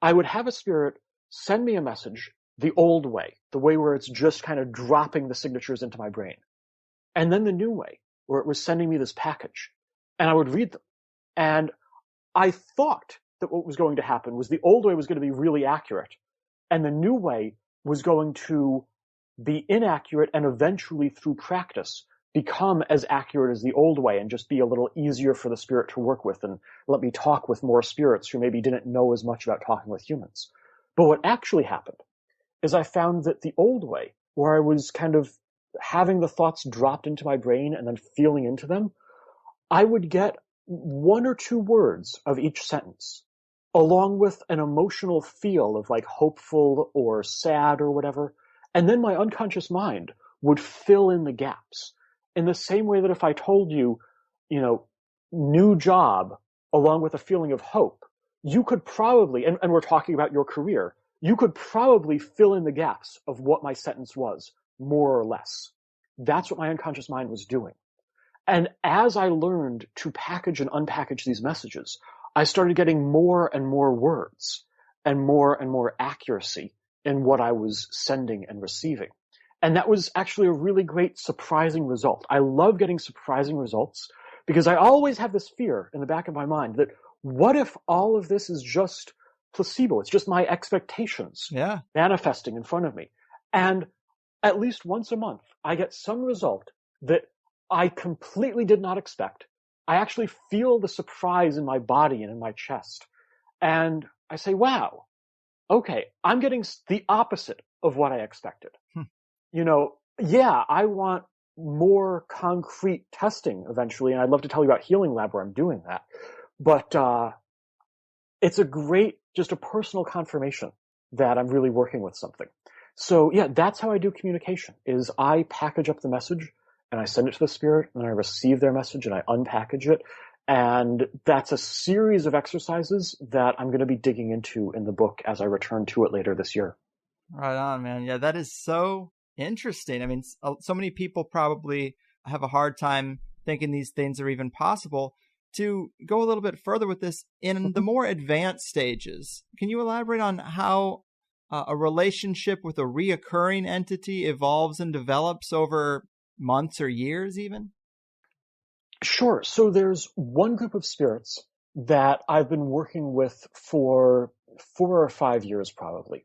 I would have a spirit send me a message the old way, the way where it's just kind of dropping the signatures into my brain, and then the new way, where it was sending me this package, and I would read them. And I thought that what was going to happen was the old way was going to be really accurate, and the new way was going to be inaccurate and eventually, through practice, become as accurate as the old way and just be a little easier for the spirit to work with and let me talk with more spirits who maybe didn't know as much about talking with humans. But what actually happened is I found that the old way, where I was kind of having the thoughts dropped into my brain and then feeling into them, I would get one or two words of each sentence, along with an emotional feel of like hopeful or sad or whatever. And then my unconscious mind would fill in the gaps in the same way that if I told you, new job along with a feeling of hope, you could probably, and we're talking about your career, you could probably fill in the gaps of what my sentence was, more or less. That's what my unconscious mind was doing. And as I learned to package and unpackage these messages, I started getting more and more words and more accuracy in what I was sending and receiving. And that was actually a really great surprising result. I love getting surprising results because I always have this fear in the back of my mind that what if all of this is just placebo? It's just my expectations manifesting in front of me. And at least once a month, I get some result that I completely did not expect. I actually feel the surprise in my body and in my chest. And I say, wow, okay, I'm getting the opposite of what I expected. I want more concrete testing eventually, and I'd love to tell you about Healing Lab where I'm doing that. But it's just a personal confirmation that I'm really working with something. So yeah, that's how I do communication, is I package up the message and I send it to the spirit, and I receive their message and I unpackage it. And that's a series of exercises that I'm going to be digging into in the book as I return to it later this year. Right on, man. Yeah, that is so interesting. I mean, so many people probably have a hard time thinking these things are even possible. To go a little bit further with this, in the more advanced stages, can you elaborate on how a relationship with a reoccurring entity evolves and develops over months or years even? Sure. So there's one group of spirits that I've been working with for 4 or 5 years probably.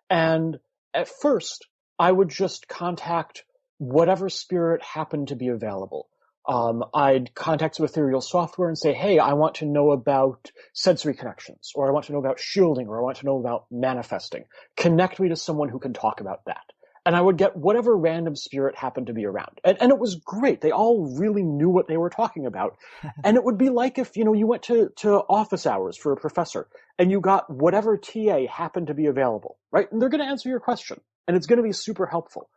And at first, I would just contact whatever spirit happened to be available. I'd contact some ethereal software and say, hey, I want to know about sensory connections, or I want to know about shielding, or I want to know about manifesting. Connect me to someone who can talk about that. And I would get whatever random spirit happened to be around. And it was great. They all really knew what they were talking about. And it would be like if, you went to office hours for a professor and you got whatever TA happened to be available, right? And they're going to answer your question and it's going to be super helpful.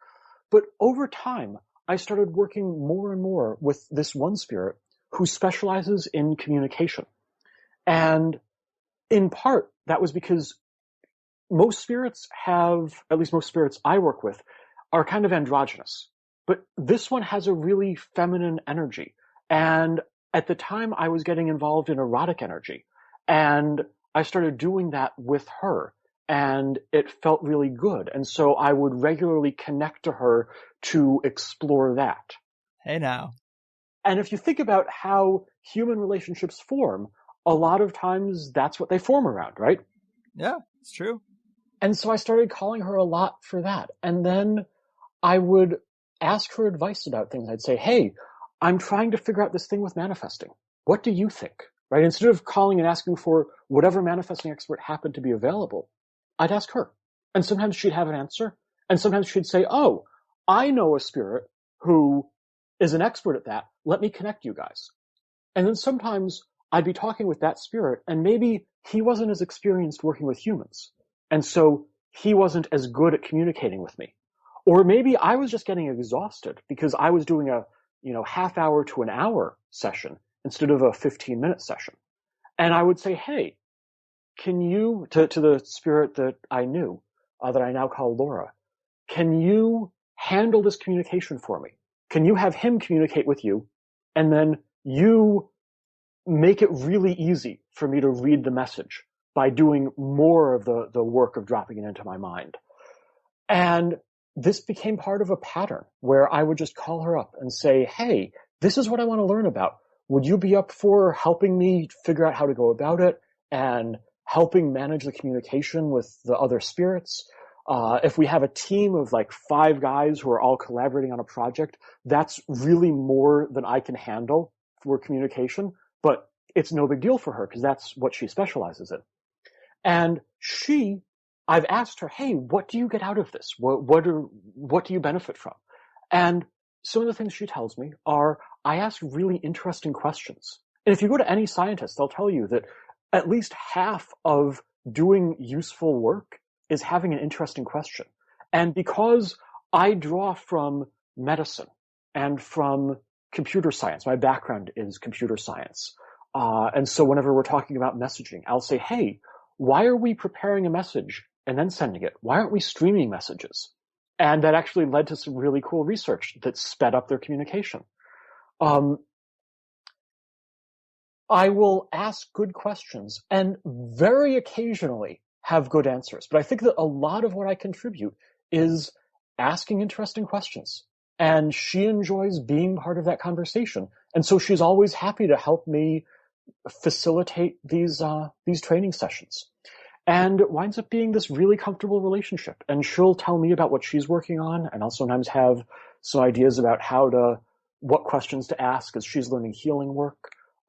But over time, I started working more and more with this one spirit who specializes in communication. And in part, that was because most spirits have, at least most spirits I work with, are kind of androgynous. But this one has a really feminine energy. And at the time, I was getting involved in erotic energy. And I started doing that with her. And it felt really good. And so I would regularly connect to her to explore that. Hey now. And if you think about how human relationships form, a lot of times that's what they form around, right? Yeah, it's true. And so I started calling her a lot for that. And then I would ask her advice about things. I'd say, hey, I'm trying to figure out this thing with manifesting. What do you think? Right? Instead of calling and asking for whatever manifesting expert happened to be available, I'd ask her. And sometimes she'd have an answer. And sometimes she'd say, oh, I know a spirit who is an expert at that. Let me connect you guys. And then sometimes I'd be talking with that spirit, and maybe he wasn't as experienced working with humans. And so he wasn't as good at communicating with me. Or maybe I was just getting exhausted because I was doing a, half hour to an hour session instead of a 15-minute session. And I would say, hey, can you, to the spirit that I knew, that I now call Laura, can you handle this communication for me? Can you have him communicate with you? And then you make it really easy for me to read the message by doing more of the work of dropping it into my mind. And this became part of a pattern where I would just call her up and say, hey, this is what I want to learn about. Would you be up for helping me figure out how to go about it and helping manage the communication with the other spirits? If we have a team of like 5 guys who are all collaborating on a project, that's really more than I can handle for communication, but it's no big deal for her because that's what she specializes in. And I've asked her, hey, what do you get out of this? What do you benefit from? And some of the things she tells me are, I ask really interesting questions. And if you go to any scientist, they'll tell you that at least half of doing useful work is having an interesting question. And because I draw from medicine and from computer science, my background is computer science. And so whenever we're talking about messaging, I'll say, hey, why are we preparing a message and then sending it? Why aren't we streaming messages? And that actually led to some really cool research that sped up their communication. I will ask good questions and very occasionally have good answers. But I think that a lot of what I contribute is asking interesting questions. And she enjoys being part of that conversation. And so she's always happy to help me facilitate these training sessions. And it winds up being this really comfortable relationship. And she'll tell me about what she's working on, and I'll sometimes have some ideas about what questions to ask as she's learning healing work,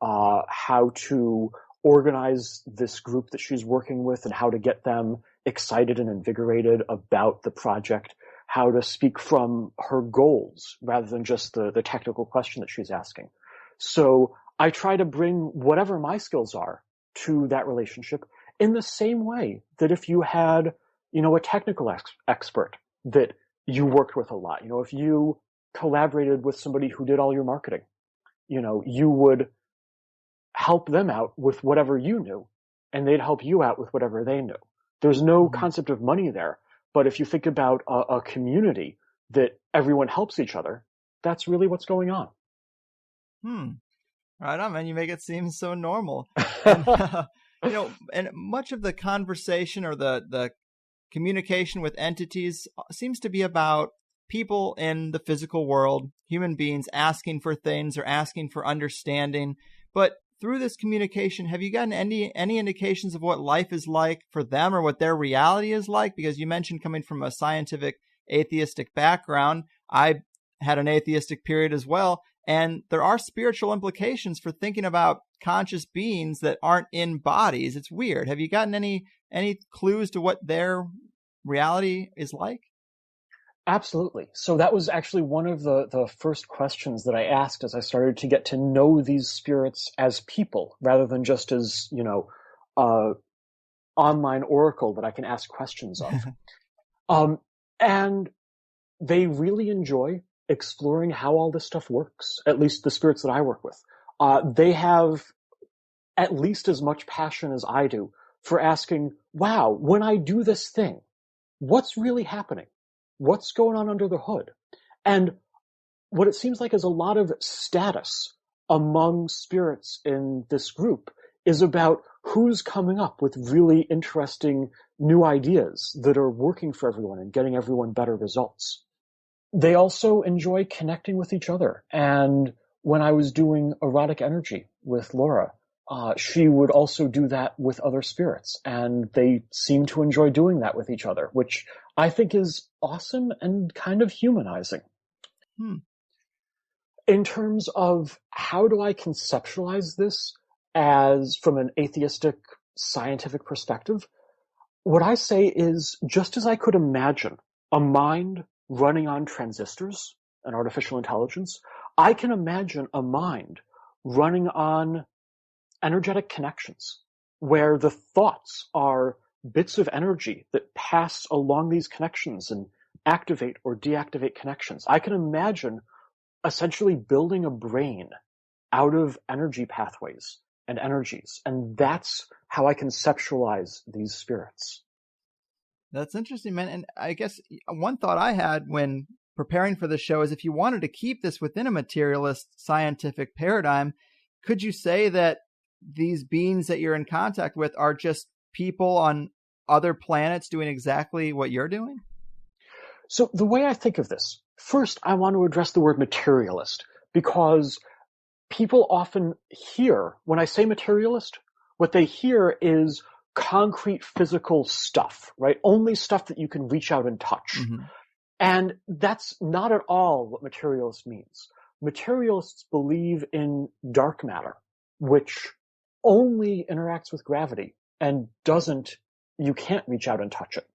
how to organize this group that she's working with and how to get them excited and invigorated about the project, how to speak from her goals rather than just the technical question that she's asking. So I try to bring whatever my skills are to that relationship in the same way that if you had, a technical expert that you worked with a lot, if you collaborated with somebody who did all your marketing, you would help them out with whatever you knew, and they'd help you out with whatever they knew. There's no concept of money there, but if you think about a community that everyone helps each other, that's really what's going on. Right on, man. You make it seem so normal. And, and much of the conversation or the communication with entities seems to be about people in the physical world, human beings asking for things or asking for understanding. But through this communication, have you gotten any indications of what life is like for them or what their reality is like? Because you mentioned coming from a scientific atheistic background. I had an atheistic period as well. And there are spiritual implications for thinking about conscious beings that aren't in bodies. It's weird. Have you gotten any clues to what their reality is like? Absolutely. So that was actually one of the first questions that I asked as I started to get to know these spirits as people rather than just as, online oracle that I can ask questions of. And they really enjoy exploring how all this stuff works, at least the spirits that I work with. They have at least as much passion as I do for asking, wow, when I do this thing, what's really happening? What's going on under the hood? And what it seems like is a lot of status among spirits in this group is about who's coming up with really interesting new ideas that are working for everyone and getting everyone better results. They also enjoy connecting with each other. And when I was doing erotic energy with Laura, she would also do that with other spirits. And they seem to enjoy doing that with each other, which I think is awesome and kind of humanizing. In terms of how do I conceptualize this as from an atheistic scientific perspective, what I say is just as I could imagine a mind running on transistors and artificial intelligence, I can imagine a mind running on energetic connections where the thoughts are bits of energy that pass along these connections and activate or deactivate connections. I can imagine essentially building a brain out of energy pathways and energies. And that's how I conceptualize these spirits. That's interesting, man. And I guess one thought I had when preparing for the show is if you wanted to keep this within a materialist scientific paradigm, could you say that these beings that you're in contact with are just people on other planets doing exactly what you're doing? So the way I think of this, first, I want to address the word materialist because people often hear, when I say materialist, what they hear is concrete physical stuff, right? Only stuff that you can reach out and touch. Mm-hmm. And that's not at all what materialist means. Materialists believe in dark matter, which only interacts with gravity and you can't reach out and touch it.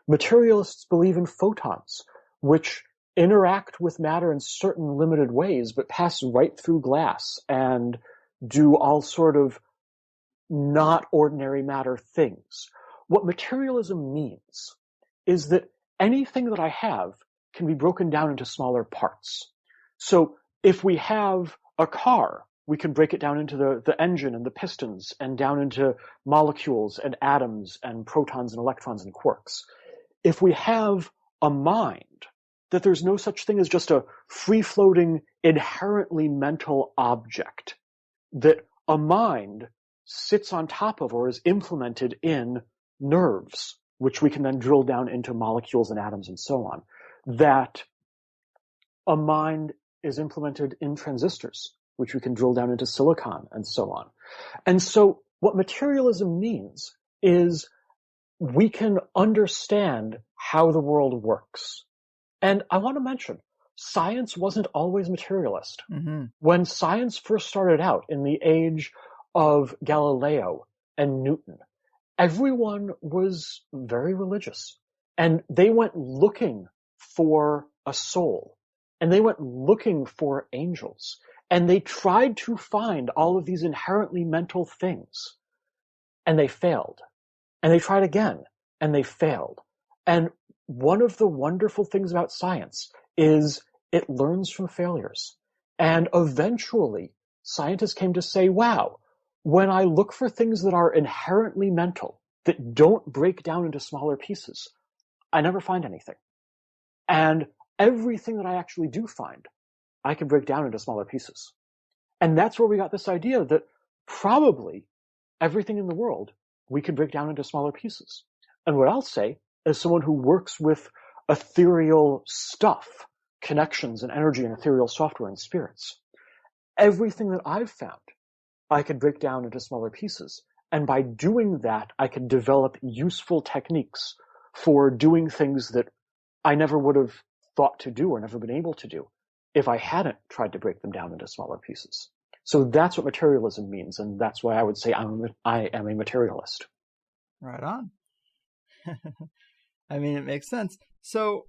Materialists believe in photons, which interact with matter in certain limited ways, but pass right through glass and do all sort of not ordinary matter things. What materialism means is that anything that I have can be broken down into smaller parts. So if we have a car, we can break it down into the engine and the pistons and down into molecules and atoms and protons and electrons and quarks. If we have a mind, that there's no such thing as just a free-floating, inherently mental object, that a mind sits on top of or is implemented in nerves, which we can then drill down into molecules and atoms and so on, that a mind is implemented in transistors, which we can drill down into silicon and so on. And so what materialism means is we can understand how the world works. And I want to mention, science wasn't always materialist. Mm-hmm. When science first started out in the age of Galileo and Newton, everyone was very religious. And they went looking for a soul. And they went looking for angels. And they tried to find all of these inherently mental things. And they failed. And they tried again. And they failed. And one of the wonderful things about science is it learns from failures. And eventually, scientists came to say, wow, when I look for things that are inherently mental, that don't break down into smaller pieces, I never find anything. And everything that I actually do find, I can break down into smaller pieces. And that's where we got this idea that probably everything in the world we can break down into smaller pieces. And what I'll say, as someone who works with ethereal stuff, connections and energy and ethereal software and spirits, everything that I've found, I could break down into smaller pieces. And by doing that, I could develop useful techniques for doing things that I never would have thought to do or never been able to do if I hadn't tried to break them down into smaller pieces. So that's what materialism means, and that's why I would say I am a materialist. Right on. I mean, it makes sense. So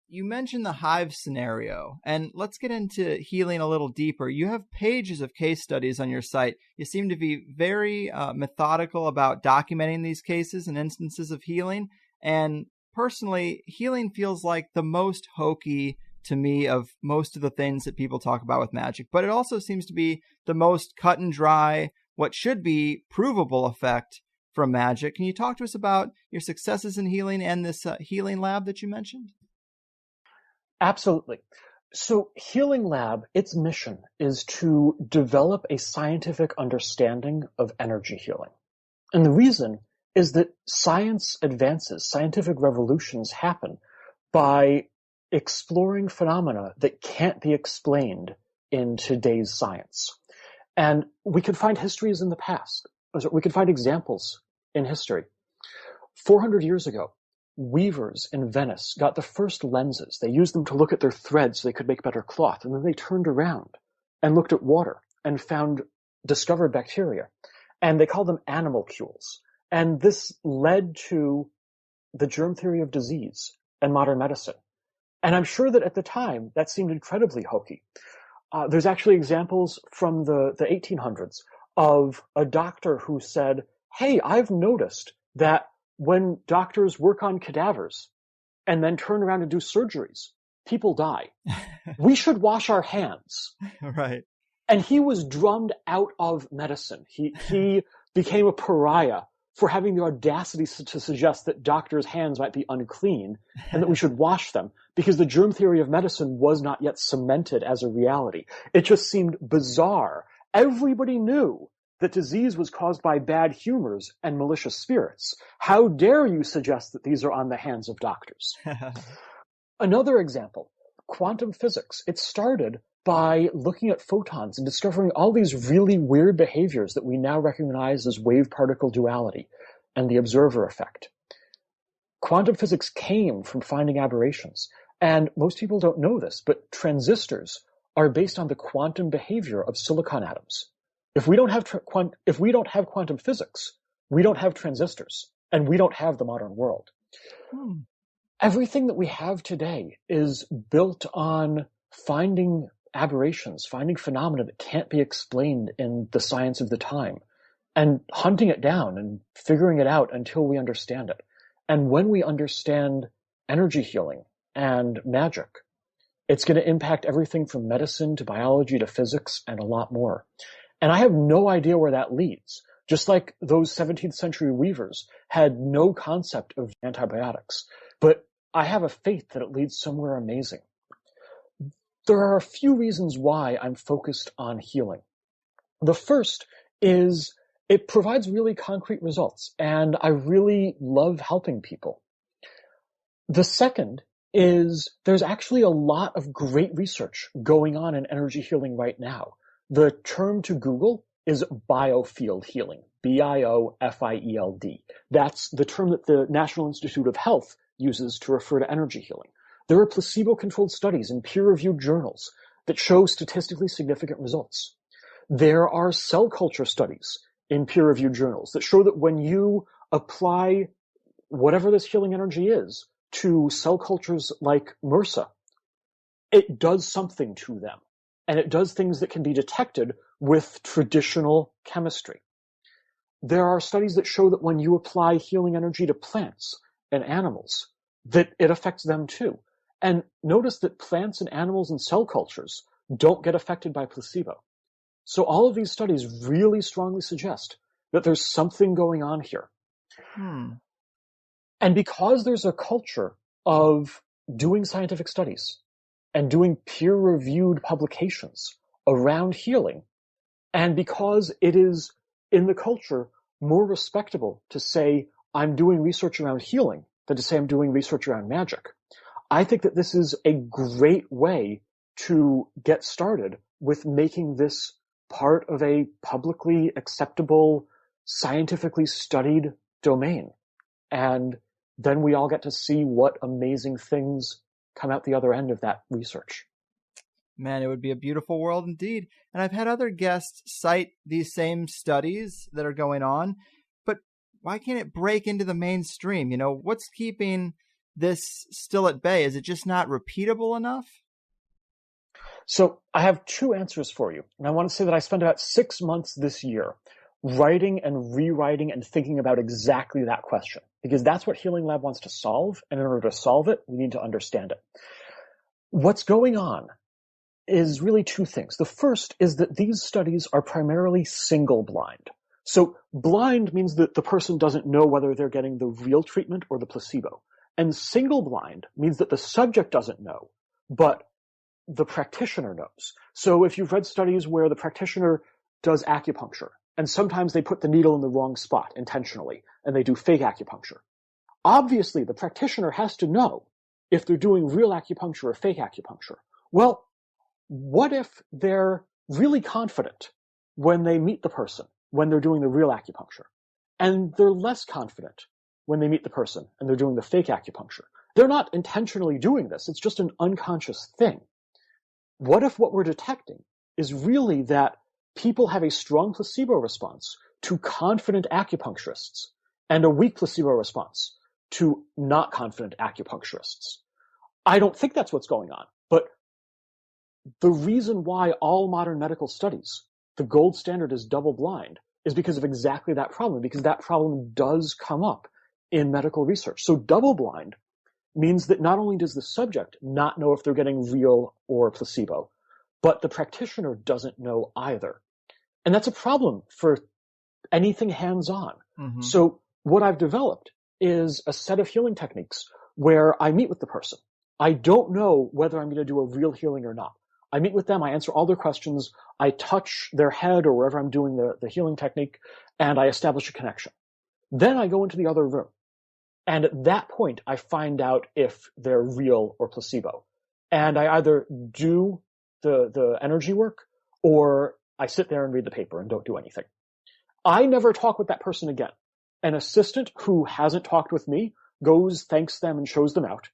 you mentioned the hive scenario, and let's get into healing a little deeper. You have pages of case studies on your site. You seem to be very methodical about documenting these cases and instances of healing. And personally, healing feels like the most hokey to me of most of the things that people talk about with magic. But it also seems to be the most cut and dry, what should be provable effect from magic. Can you talk to us about your successes in healing and this healing lab that you mentioned? Absolutely. So Healing Lab, its mission is to develop a scientific understanding of energy healing. And the reason is that science advances, scientific revolutions happen by exploring phenomena that can't be explained in today's science. And we could find histories in the past. We could find examples in history. 400 years ago, weavers in Venice got the first lenses. They used them to look at their threads so they could make better cloth. And then they turned around and looked at water and discovered bacteria. And they called them animalcules. And this led to the germ theory of disease and modern medicine. And I'm sure that at the time, that seemed incredibly hokey. There's actually examples from the 1800s of a doctor who said, hey, I've noticed that when doctors work on cadavers and then turn around and do surgeries, people die. We should wash our hands. Right. And he was drummed out of medicine. He became a pariah for having the audacity to suggest that doctors' hands might be unclean and that we should wash them because the germ theory of medicine was not yet cemented as a reality. It just seemed bizarre. Everybody knew that disease was caused by bad humors and malicious spirits. How dare you suggest that these are on the hands of doctors? Another example, quantum physics. It started by looking at photons and discovering all these really weird behaviors that we now recognize as wave-particle duality and the observer effect. Quantum physics came from finding aberrations, and most people don't know this, but transistors are based on the quantum behavior of silicon atoms. If we don't have quantum physics, we don't have transistors, and we don't have the modern world. Everything that we have today is built on finding aberrations, finding phenomena that can't be explained in the science of the time, and hunting it down and figuring it out until we understand it. And when we understand energy healing and magic, it's going to impact everything from medicine to biology to physics and a lot more. And I have no idea where that leads. Just like those 17th century weavers had no concept of antibiotics. But I have a faith that it leads somewhere amazing. There are a few reasons why I'm focused on healing. The first is it provides really concrete results, and I really love helping people. The second is there's actually a lot of great research going on in energy healing right now. The term to Google is biofield healing, B-I-O-F-I-E-L-D. That's the term that the National Institute of Health uses to refer to energy healing. There are placebo-controlled studies in peer-reviewed journals that show statistically significant results. There are cell culture studies in peer-reviewed journals that show that when you apply whatever this healing energy is to cell cultures like MRSA, it does something to them. And it does things that can be detected with traditional chemistry. There are studies that show that when you apply healing energy to plants and animals, that it affects them too. And notice that plants and animals and cell cultures don't get affected by placebo. So all of these studies really strongly suggest that there's something going on here. And because there's a culture of doing scientific studies and doing peer-reviewed publications around healing, and because it is in the culture more respectable to say, I'm doing research around healing than to say I'm doing research around magic, I think that this is a great way to get started with making this part of a publicly acceptable, scientifically studied domain. And then we all get to see what amazing things come out the other end of that research. Man, it would be a beautiful world indeed. And I've had other guests cite these same studies that are going on, but why can't it break into the mainstream? You know, what's keeping this still at bay? Is it just not repeatable enough? So I have two answers for you. And I want to say that I spent about 6 months this year writing and rewriting and thinking about exactly that question, because that's what Healing Lab wants to solve. And in order to solve it, we need to understand it. What's going on is really two things. The first is that these studies are primarily single blind. So blind means that the person doesn't know whether they're getting the real treatment or the placebo. And single blind means that the subject doesn't know, but the practitioner knows. So if you've read studies where the practitioner does acupuncture, and sometimes they put the needle in the wrong spot intentionally, and they do fake acupuncture. Obviously, the practitioner has to know if they're doing real acupuncture or fake acupuncture. Well, what if they're really confident when they meet the person, when they're doing the real acupuncture, and they're less confident when they meet the person and they're doing the fake acupuncture? They're not intentionally doing this. It's just an unconscious thing. What if what we're detecting is really that people have a strong placebo response to confident acupuncturists and a weak placebo response to not confident acupuncturists? I don't think that's what's going on, but the reason why all modern medical studies, the gold standard is double blind, is because of exactly that problem, because that problem does come up in medical research. So double blind means that not only does the subject not know if they're getting real or placebo, but the practitioner doesn't know either. And that's a problem for anything hands-on. Mm-hmm. So what I've developed is a set of healing techniques where I meet with the person. I don't know whether I'm going to do a real healing or not. I meet with them, I answer all their questions, I touch their head or wherever I'm doing the healing technique, and I establish a connection. Then I go into the other room. And at that point, I find out if they're real or placebo. And I either do the energy work, or I sit there and read the paper and don't do anything. I never talk with that person again. An assistant who hasn't talked with me goes, thanks them, and shows them out.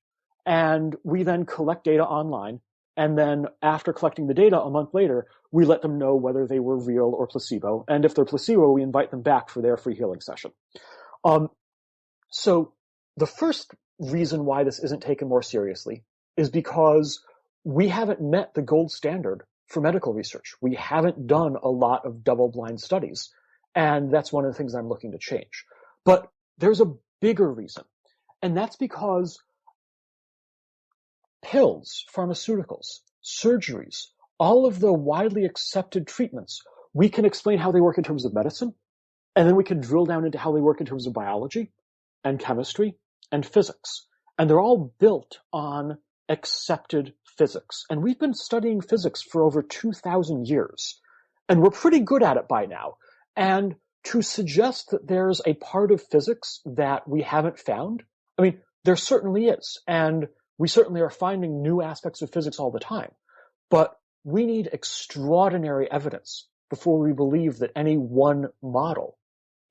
And we then collect data online. And then after collecting the data a month later, we let them know whether they were real or placebo. And if they're placebo, we invite them back for their free healing session. So the first reason why this isn't taken more seriously is because we haven't met the gold standard for medical research. We haven't done a lot of double-blind studies, and that's one of the things I'm looking to change. But there's a bigger reason, and that's because pills, pharmaceuticals, surgeries, all of the widely accepted treatments, we can explain how they work in terms of medicine, and then we can drill down into how they work in terms of biology and chemistry and physics. And they're all built on accepted physics. And we've been studying physics for over 2,000 years. And we're pretty good at it by now. And to suggest that there's a part of physics that we haven't found, I mean, there certainly is. And we certainly are finding new aspects of physics all the time. But we need extraordinary evidence before we believe that any one model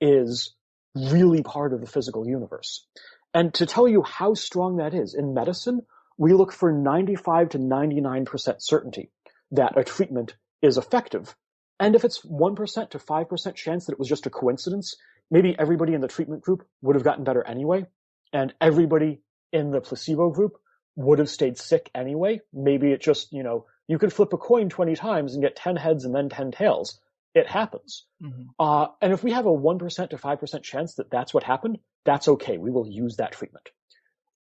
is really part of the physical universe. And to tell you how strong that is, in medicine, we look for 95 to 99% certainty that a treatment is effective. And if it's 1% to 5% chance that it was just a coincidence, maybe everybody in the treatment group would have gotten better anyway, and everybody in the placebo group would have stayed sick anyway. Maybe it just, you could flip a coin 20 times and get 10 heads and then 10 tails. It happens. Mm-hmm. And if we have a 1% to 5% chance that that's what happened, that's okay. We will use that treatment.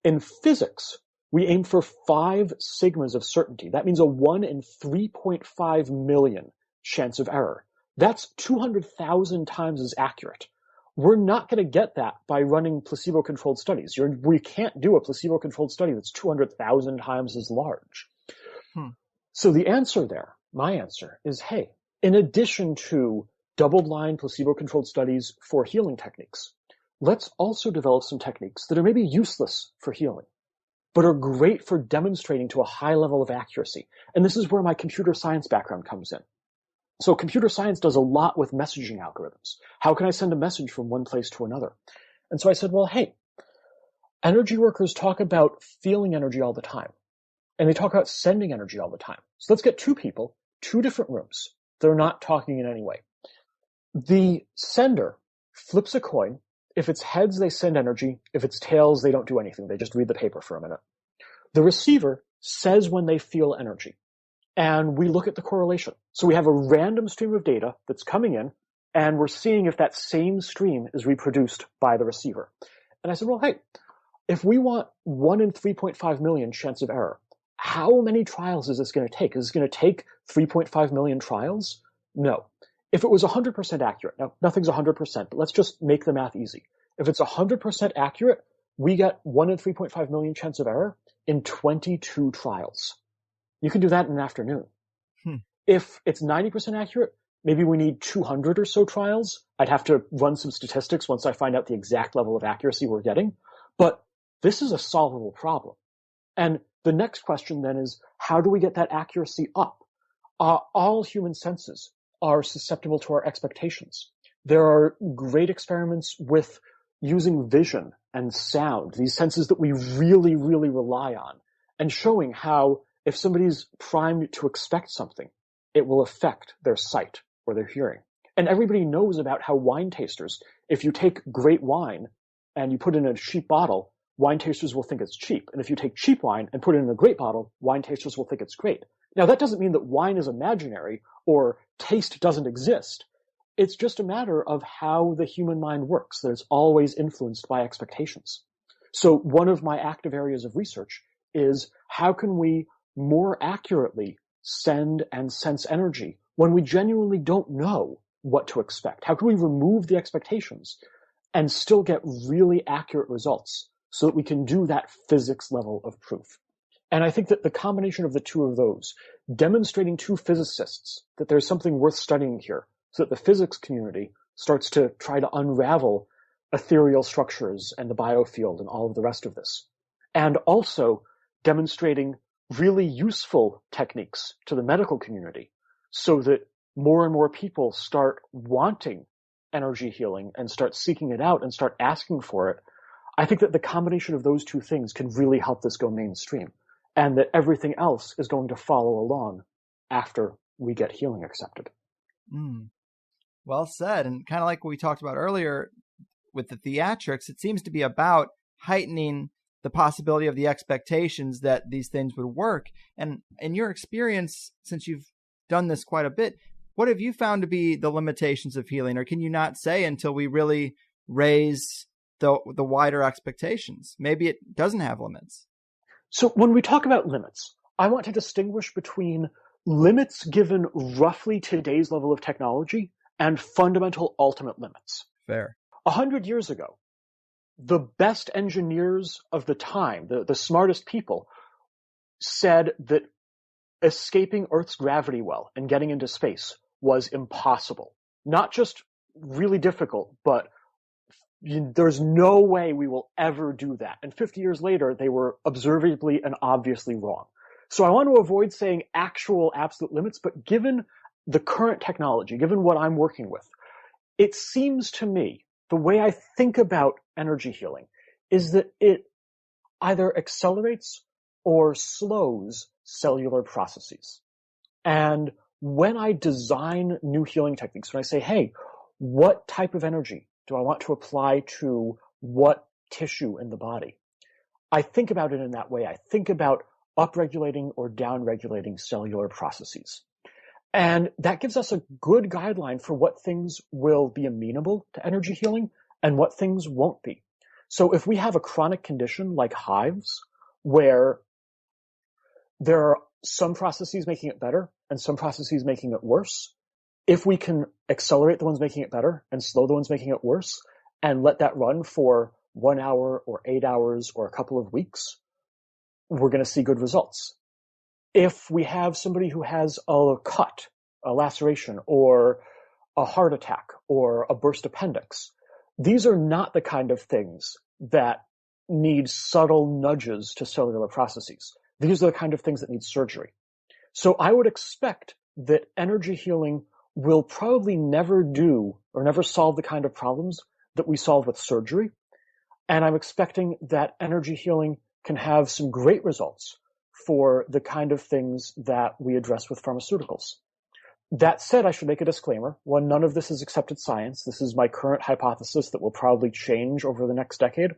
In physics, we aim for 5 sigmas of certainty. That means a 1 in 3.5 million chance of error. That's 200,000 times as accurate. We're not going to get that by running placebo-controlled studies. We can't do a placebo-controlled study that's 200,000 times as large. So the answer there, my answer, is, hey, in addition to double-blind placebo-controlled studies for healing techniques, let's also develop some techniques that are maybe useless for healing, but are great for demonstrating to a high level of accuracy. And this is where my computer science background comes in. So computer science does a lot with messaging algorithms. How can I send a message from one place to another? And so I said, well, hey, energy workers talk about feeling energy all the time. And they talk about sending energy all the time. So let's get 2 people, 2 different rooms. They're not talking in any way. The sender flips a coin. If it's heads, they send energy. If it's tails, they don't do anything. They just read the paper for a minute. The receiver says when they feel energy. And we look at the correlation. So we have a random stream of data that's coming in, and we're seeing if that same stream is reproduced by the receiver. And I said, well, hey, if we want 1 in 3.5 million chance of error, how many trials is this going to take? Is this going to take 3.5 million trials? No. If it was 100% accurate, now nothing's 100%, but let's just make the math easy. If it's 100% accurate, we get 1 in 3.5 million chance of error in 22 trials. You can do that in an afternoon. If it's 90% accurate, maybe we need 200 or so trials. I'd have to run some statistics once I find out the exact level of accuracy we're getting. But this is a solvable problem. And the next question then is, how do we get that accuracy up? All human senses are susceptible to our expectations. There are great experiments with using vision and sound, these senses that we really, really rely on, and showing how if somebody's primed to expect something, it will affect their sight or their hearing. And everybody knows about how wine tasters, if you take great wine and you put it in a cheap bottle, wine tasters will think it's cheap. And if you take cheap wine and put it in a great bottle, wine tasters will think it's great. Now, that doesn't mean that wine is imaginary or taste doesn't exist. It's just a matter of how the human mind works, that it's always influenced by expectations. So one of my active areas of research is how can we more accurately send and sense energy when we genuinely don't know what to expect? How can we remove the expectations and still get really accurate results so that we can do that physics level of proof? And I think that the combination of the two of those, demonstrating to physicists that there's something worth studying here, so that the physics community starts to try to unravel ethereal structures and the biofield and all of the rest of this, and also demonstrating really useful techniques to the medical community so that more and more people start wanting energy healing and start seeking it out and start asking for it. I think that the combination of those two things can really help this go mainstream, and that everything else is going to follow along after we get healing accepted. Well said. And kind of like what we talked about earlier with the theatrics, it seems to be about heightening the possibility of the expectations that these things would work. And in your experience, since you've done this quite a bit, what have you found to be the limitations of healing? Or can you not say until we really raise the wider expectations? Maybe it doesn't have limits. So when we talk about limits, I want to distinguish between limits given roughly today's level of technology and fundamental ultimate limits. Fair. 100 years ago, the best engineers of the time, the smartest people, said that escaping Earth's gravity well and getting into space was impossible. Not just really difficult, but there's no way we will ever do that. And 50 years later, they were observably and obviously wrong. So I want to avoid saying actual absolute limits, but given the current technology, given what I'm working with, it seems to me, the way I think about energy healing is that it either accelerates or slows cellular processes. And when I design new healing techniques, when I say, hey, what type of energy do I want to apply to what tissue in the body? I think about it in that way. I think about upregulating or downregulating cellular processes. And that gives us a good guideline for what things will be amenable to energy healing and what things won't be. So if we have a chronic condition like hives, where there are some processes making it better and some processes making it worse, if we can accelerate the ones making it better and slow the ones making it worse and let that run for 1 hour or 8 hours or a couple of weeks, we're going to see good results. If we have somebody who has a cut, a laceration, or a heart attack, or a burst appendix, these are not the kind of things that need subtle nudges to cellular processes. These are the kind of things that need surgery. So I would expect that energy healing will probably never do or never solve the kind of problems that we solve with surgery. And I'm expecting that energy healing can have some great results for the kind of things that we address with pharmaceuticals. That said, I should make a disclaimer. One, none of this is accepted science. This is my current hypothesis that will probably change over the next decade.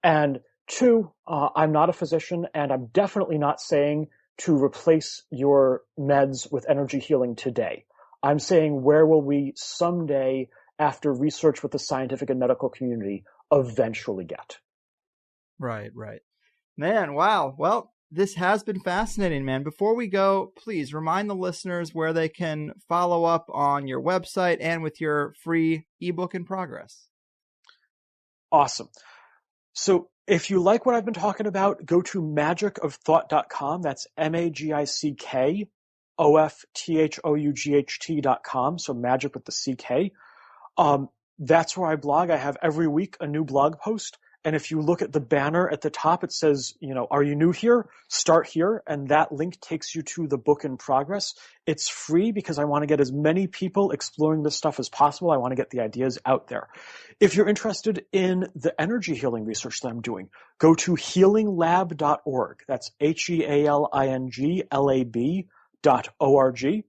And two, I'm not a physician, and I'm definitely not saying to replace your meds with energy healing today. I'm saying, where will we someday, after research with the scientific and medical community, eventually get? Right. Man, wow. Well, this has been fascinating, man. Before we go, please remind the listeners where they can follow up on your website and with your free ebook in progress. Awesome. So if you like what I've been talking about, go to magickofthought.com. That's MAGICKOFTHOUGHT.com. So magic with the CK. That's where I blog. I have every week a new blog post. And if you look at the banner at the top, it says, are you new here? Start here. And that link takes you to the book in progress. It's free because I want to get as many people exploring this stuff as possible. I want to get the ideas out there. If you're interested in the energy healing research that I'm doing, go to healinglab.org. That's HEALINGLAB.org.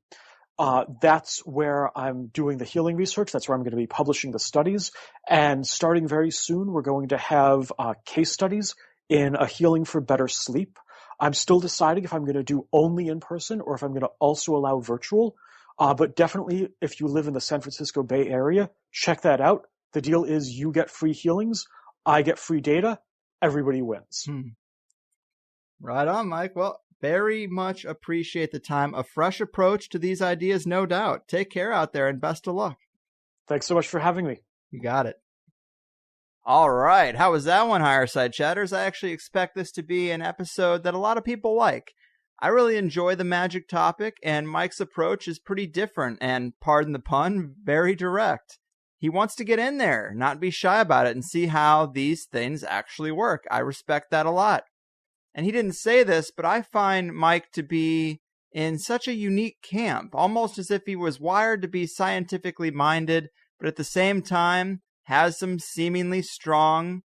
That's where I'm doing the healing research. That's where I'm going to be publishing the studies. And starting very soon, we're going to have case studies in a healing for better sleep. I'm still deciding if I'm going to do only in person or if I'm going to also allow virtual. But definitely, if you live in the San Francisco Bay Area, check that out. The deal is you get free healings, I get free data, everybody wins. Right on, Mike. Well, very much appreciate the time. A fresh approach to these ideas, no doubt. Take care out there and best of luck. Thanks so much for having me. You got it. All right. How was that one, Higher Side Chatters? I actually expect this to be an episode that a lot of people like. I really enjoy the magic topic, and Mike's approach is pretty different and, pardon the pun, very direct. He wants to get in there, not be shy about it, and see how these things actually work. I respect that a lot. And he didn't say this, but I find Mike to be in such a unique camp, almost as if he was wired to be scientifically minded, but at the same time has some seemingly strong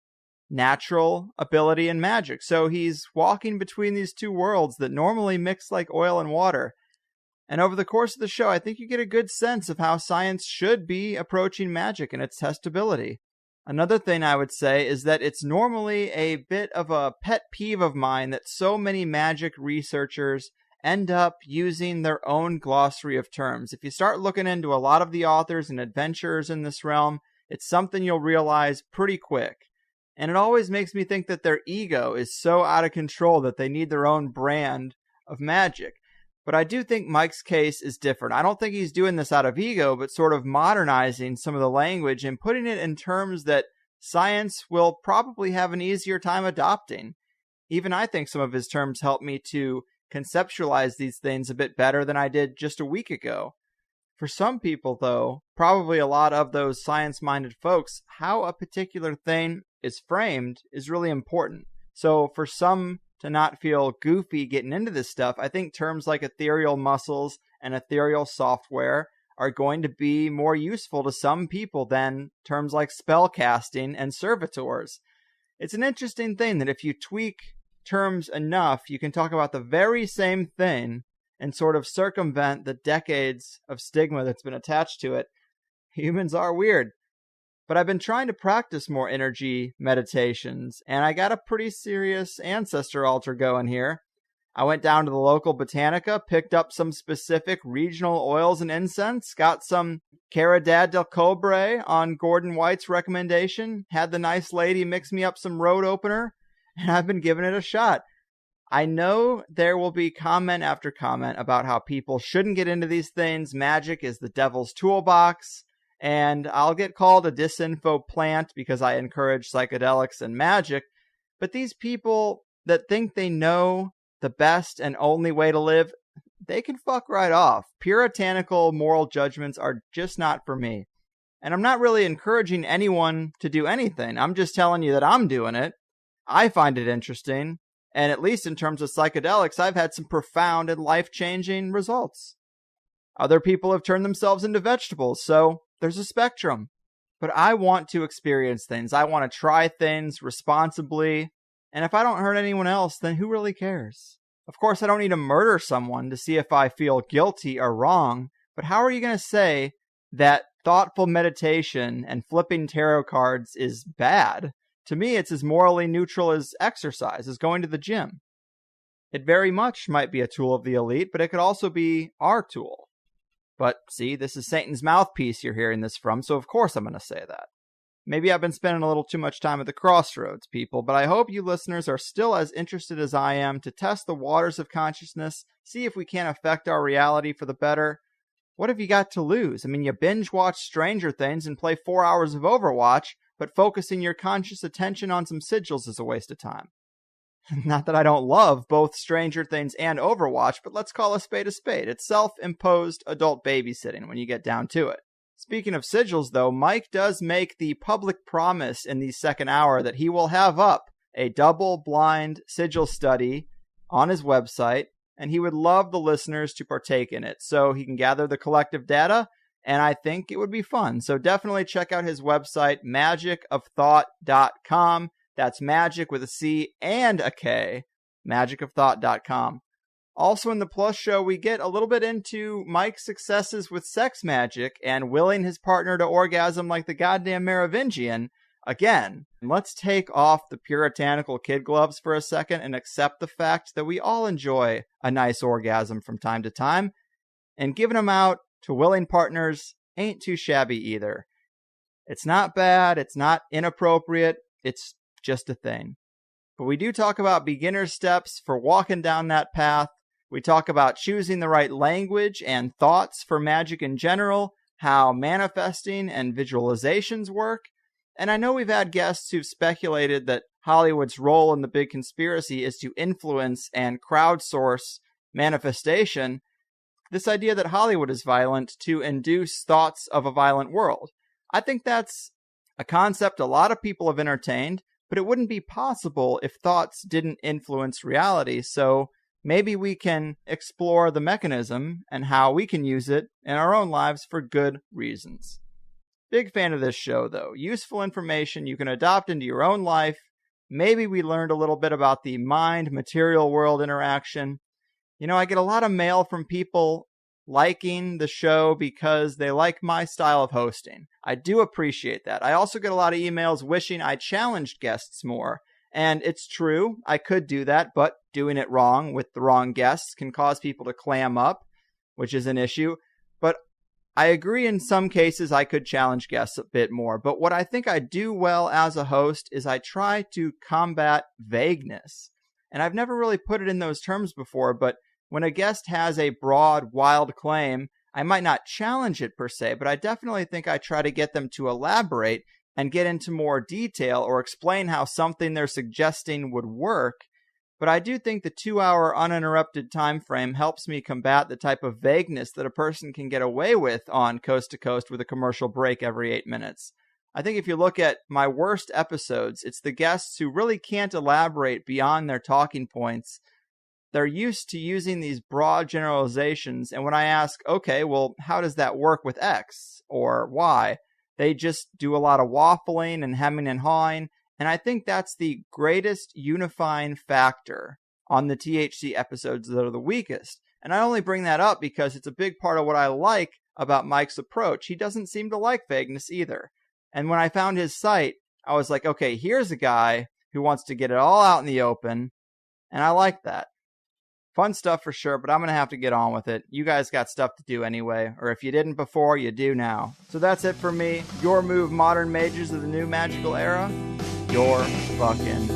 natural ability in magic. So he's walking between these two worlds that normally mix like oil and water. And over the course of the show, I think you get a good sense of how science should be approaching magic and its testability. Another thing I would say is that it's normally a bit of a pet peeve of mine that so many magic researchers end up using their own glossary of terms. If you start looking into a lot of the authors and adventurers in this realm, it's something you'll realize pretty quick. And it always makes me think that their ego is so out of control that they need their own brand of magic. But I do think Mike's case is different. I don't think he's doing this out of ego, but sort of modernizing some of the language and putting it in terms that science will probably have an easier time adopting. Even I think some of his terms help me to conceptualize these things a bit better than I did just a week ago. For some people, though, probably a lot of those science-minded folks, how a particular thing is framed is really important. So for some to not feel goofy getting into this stuff, I think terms like ethereal muscles and ethereal software are going to be more useful to some people than terms like spellcasting and servitors. It's an interesting thing that if you tweak terms enough, you can talk about the very same thing and sort of circumvent the decades of stigma that's been attached to it. Humans are weird. But I've been trying to practice more energy meditations, and I got a pretty serious ancestor altar going here. I went down to the local Botanica, picked up some specific regional oils and incense, got some Caridad del Cobre on Gordon White's recommendation, had the nice lady mix me up some road opener, and I've been giving it a shot. I know there will be comment after comment about how people shouldn't get into these things. Magic is the devil's toolbox. And I'll get called a disinfo plant because I encourage psychedelics and magic. But these people that think they know the best and only way to live, they can fuck right off. Puritanical moral judgments are just not for me. And I'm not really encouraging anyone to do anything. I'm just telling you that I'm doing it. I find it interesting. And at least in terms of psychedelics, I've had some profound and life-changing results. Other people have turned themselves into vegetables, so there's a spectrum. But I want to experience things. I want to try things responsibly. And if I don't hurt anyone else, then who really cares? Of course, I don't need to murder someone to see if I feel guilty or wrong. But how are you going to say that thoughtful meditation and flipping tarot cards is bad? To me, it's as morally neutral as exercise, as going to the gym. It very much might be a tool of the elite, but it could also be our tool. But see, this is Satan's mouthpiece you're hearing this from, so of course I'm going to say that. Maybe I've been spending a little too much time at the crossroads, people, but I hope you listeners are still as interested as I am to test the waters of consciousness, see if we can't affect our reality for the better. What have you got to lose? I mean, you binge watch Stranger Things and play 4 hours of Overwatch, but focusing your conscious attention on some sigils is a waste of time. Not that I don't love both Stranger Things and Overwatch, but let's call a spade a spade. It's self-imposed adult babysitting when you get down to it. Speaking of sigils, though, Mike does make the public promise in the second hour that he will have up a double-blind sigil study on his website, and he would love the listeners to partake in it so he can gather the collective data, and I think it would be fun. So definitely check out his website, magickofthought.com. That's magic with a C and a K, magickofthought.com. Also in the Plus show, we get a little bit into Mike's successes with sex magic and willing his partner to orgasm like the goddamn Merovingian. Again, let's take off the puritanical kid gloves for a second and accept the fact that we all enjoy a nice orgasm from time to time, and giving them out to willing partners ain't too shabby either. It's not bad, it's not inappropriate, it's just a thing. But we do talk about beginner steps for walking down that path. We talk about choosing the right language and thoughts for magic in general, how manifesting and visualizations work. And I know we've had guests who've speculated that Hollywood's role in the big conspiracy is to influence and crowdsource manifestation. This idea that Hollywood is violent to induce thoughts of a violent world. I think that's a concept a lot of people have entertained, but it wouldn't be possible if thoughts didn't influence reality. So maybe we can explore the mechanism and how we can use it in our own lives for good reasons. Big fan of this show, though. Useful information you can adopt into your own life. Maybe we learned a little bit about the mind-material world interaction. You know, I get a lot of mail from people liking the show because they like my style of hosting. I do appreciate that. I also get a lot of emails wishing I challenged guests more. And it's true, I could do that, but doing it wrong with the wrong guests can cause people to clam up, which is an issue. But I agree in some cases I could challenge guests a bit more. But what I think I do well as a host is I try to combat vagueness. And I've never really put it in those terms before, but when a guest has a broad, wild claim, I might not challenge it per se, but I definitely think I try to get them to elaborate and get into more detail or explain how something they're suggesting would work. But I do think the 2-hour uninterrupted time frame helps me combat the type of vagueness that a person can get away with on Coast to Coast with a commercial break every 8 minutes. I think if you look at my worst episodes, it's the guests who really can't elaborate beyond their talking points. They're used to using these broad generalizations, and when I ask, okay, well, how does that work with X or Y? They just do a lot of waffling and hemming and hawing, and I think that's the greatest unifying factor on the THC episodes that are the weakest. And I only bring that up because it's a big part of what I like about Mike's approach. He doesn't seem to like vagueness either. And when I found his site, I was like, okay, here's a guy who wants to get it all out in the open, and I like that. Fun stuff for sure, but I'm going to have to get on with it. You guys got stuff to do anyway, or if you didn't before, you do now. So that's it for me. Your move, modern mages of the new magical era. You're fucking...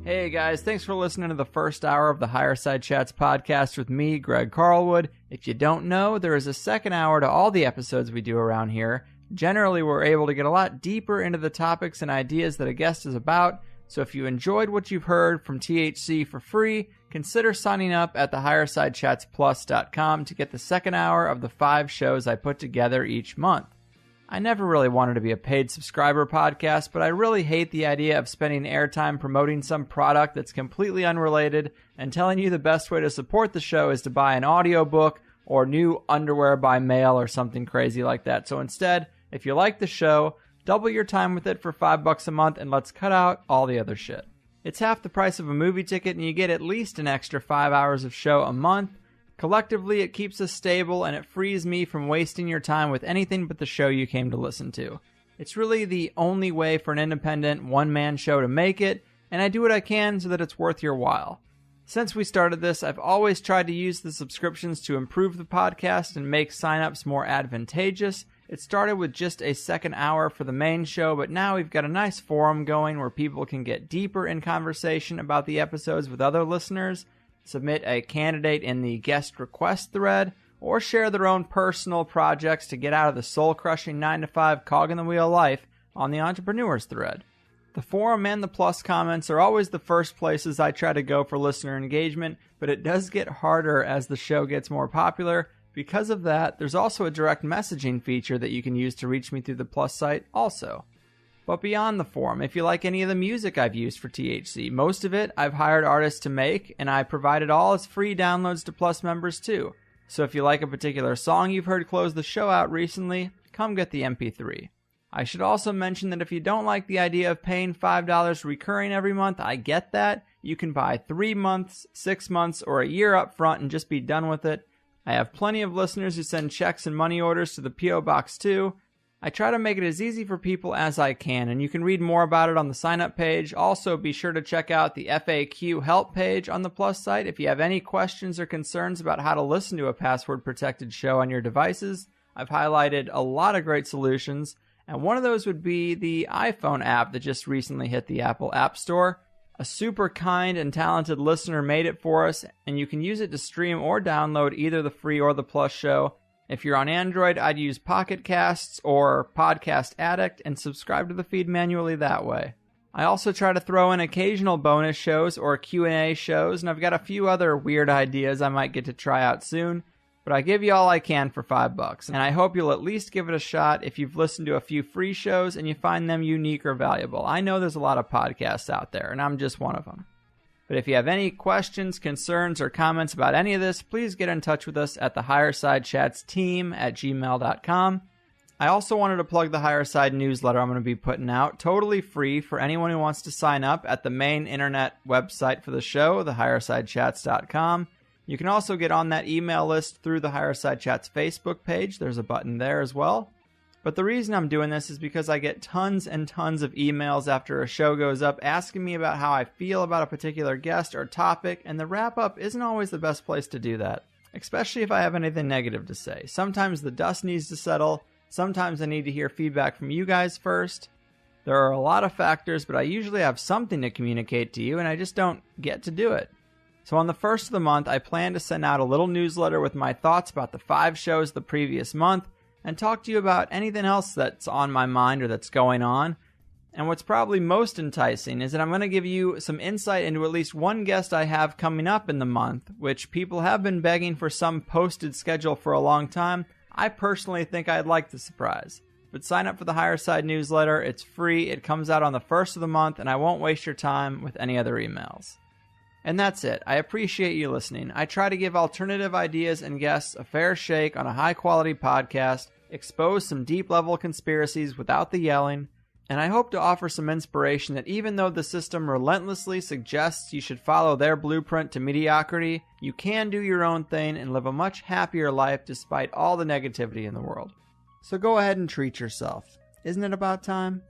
Hey guys, thanks for listening to the first hour of the Higher Side Chats podcast with me, Greg Carlwood. If you don't know, there is a second hour to all the episodes we do around here. Generally, we're able to get a lot deeper into the topics and ideas that a guest is about, so if you enjoyed what you've heard from THC for free, consider signing up at thehighersidechatsplus.com to get the second hour of the 5 shows I put together each month. I never really wanted to be a paid subscriber podcast, but I really hate the idea of spending airtime promoting some product that's completely unrelated and telling you the best way to support the show is to buy an audiobook or new underwear by mail or something crazy like that. So instead, if you like the show, double your time with it for $5 a month and let's cut out all the other shit. It's half the price of a movie ticket and you get at least an extra 5 hours of show a month. Collectively, it keeps us stable and it frees me from wasting your time with anything but the show you came to listen to. It's really the only way for an independent one-man show to make it, and I do what I can so that it's worth your while. Since we started this, I've always tried to use the subscriptions to improve the podcast and make signups more advantageous. It started with just a second hour for the main show, but now we've got a nice forum going where people can get deeper in conversation about the episodes with other listeners, submit a candidate in the guest request thread, or share their own personal projects to get out of the soul-crushing 9-to-5 cog-in-the-wheel life on the entrepreneurs thread. The forum and the plus comments are always the first places I try to go for listener engagement, but it does get harder as the show gets more popular. Because of that, there's also a direct messaging feature that you can use to reach me through the plus site also. But beyond the forum, if you like any of the music I've used for THC, most of it I've hired artists to make, and I provide it all as free downloads to Plus members too. So if you like a particular song you've heard close the show out recently, come get the MP3. I should also mention that if you don't like the idea of paying $5 recurring every month, I get that. You can buy 3 months, 6 months, or a year up front and just be done with it. I have plenty of listeners who send checks and money orders to the P.O. Box too. I try to make it as easy for people as I can, and you can read more about it on the sign-up page. Also, be sure to check out the FAQ help page on the Plus site if you have any questions or concerns about how to listen to a password-protected show on your devices. I've highlighted a lot of great solutions, and one of those would be the iPhone app that just recently hit the Apple App Store. A super kind and talented listener made it for us, and you can use it to stream or download either the free or the Plus show. If you're on Android, I'd use Pocket Casts or Podcast Addict and subscribe to the feed manually that way. I also try to throw in occasional bonus shows or Q&A shows, and I've got a few other weird ideas I might get to try out soon, but I give you all I can for $5, and I hope you'll at least give it a shot if you've listened to a few free shows and you find them unique or valuable. I know there's a lot of podcasts out there, and I'm just one of them. But if you have any questions, concerns, or comments about any of this, please get in touch with us at the Higher Side Chats team at gmail.com. I also wanted to plug the Higher Side newsletter I'm going to be putting out, totally free for anyone who wants to sign up at the main internet website for the show, thehighersidechats.com. You can also get on that email list through the Higher Side Chats Facebook page. There's a button there as well. But the reason I'm doing this is because I get tons and tons of emails after a show goes up asking me about how I feel about a particular guest or topic, and the wrap-up isn't always the best place to do that, especially if I have anything negative to say. Sometimes the dust needs to settle. Sometimes I need to hear feedback from you guys first. There are a lot of factors, but I usually have something to communicate to you, and I just don't get to do it. So on the first of the month, I plan to send out a little newsletter with my thoughts about the 5 shows the previous month, and talk to you about anything else that's on my mind or that's going on. And what's probably most enticing is that I'm going to give you some insight into at least one guest I have coming up in the month, which people have been begging for some posted schedule for a long time. I personally think I'd like the surprise. But sign up for the Higher Side newsletter. It's free. It comes out on the first of the month, and I won't waste your time with any other emails. And that's it. I appreciate you listening. I try to give alternative ideas and guests a fair shake on a high-quality podcast, expose some deep-level conspiracies without the yelling, and I hope to offer some inspiration that even though the system relentlessly suggests you should follow their blueprint to mediocrity, you can do your own thing and live a much happier life despite all the negativity in the world. So go ahead and treat yourself. Isn't it about time?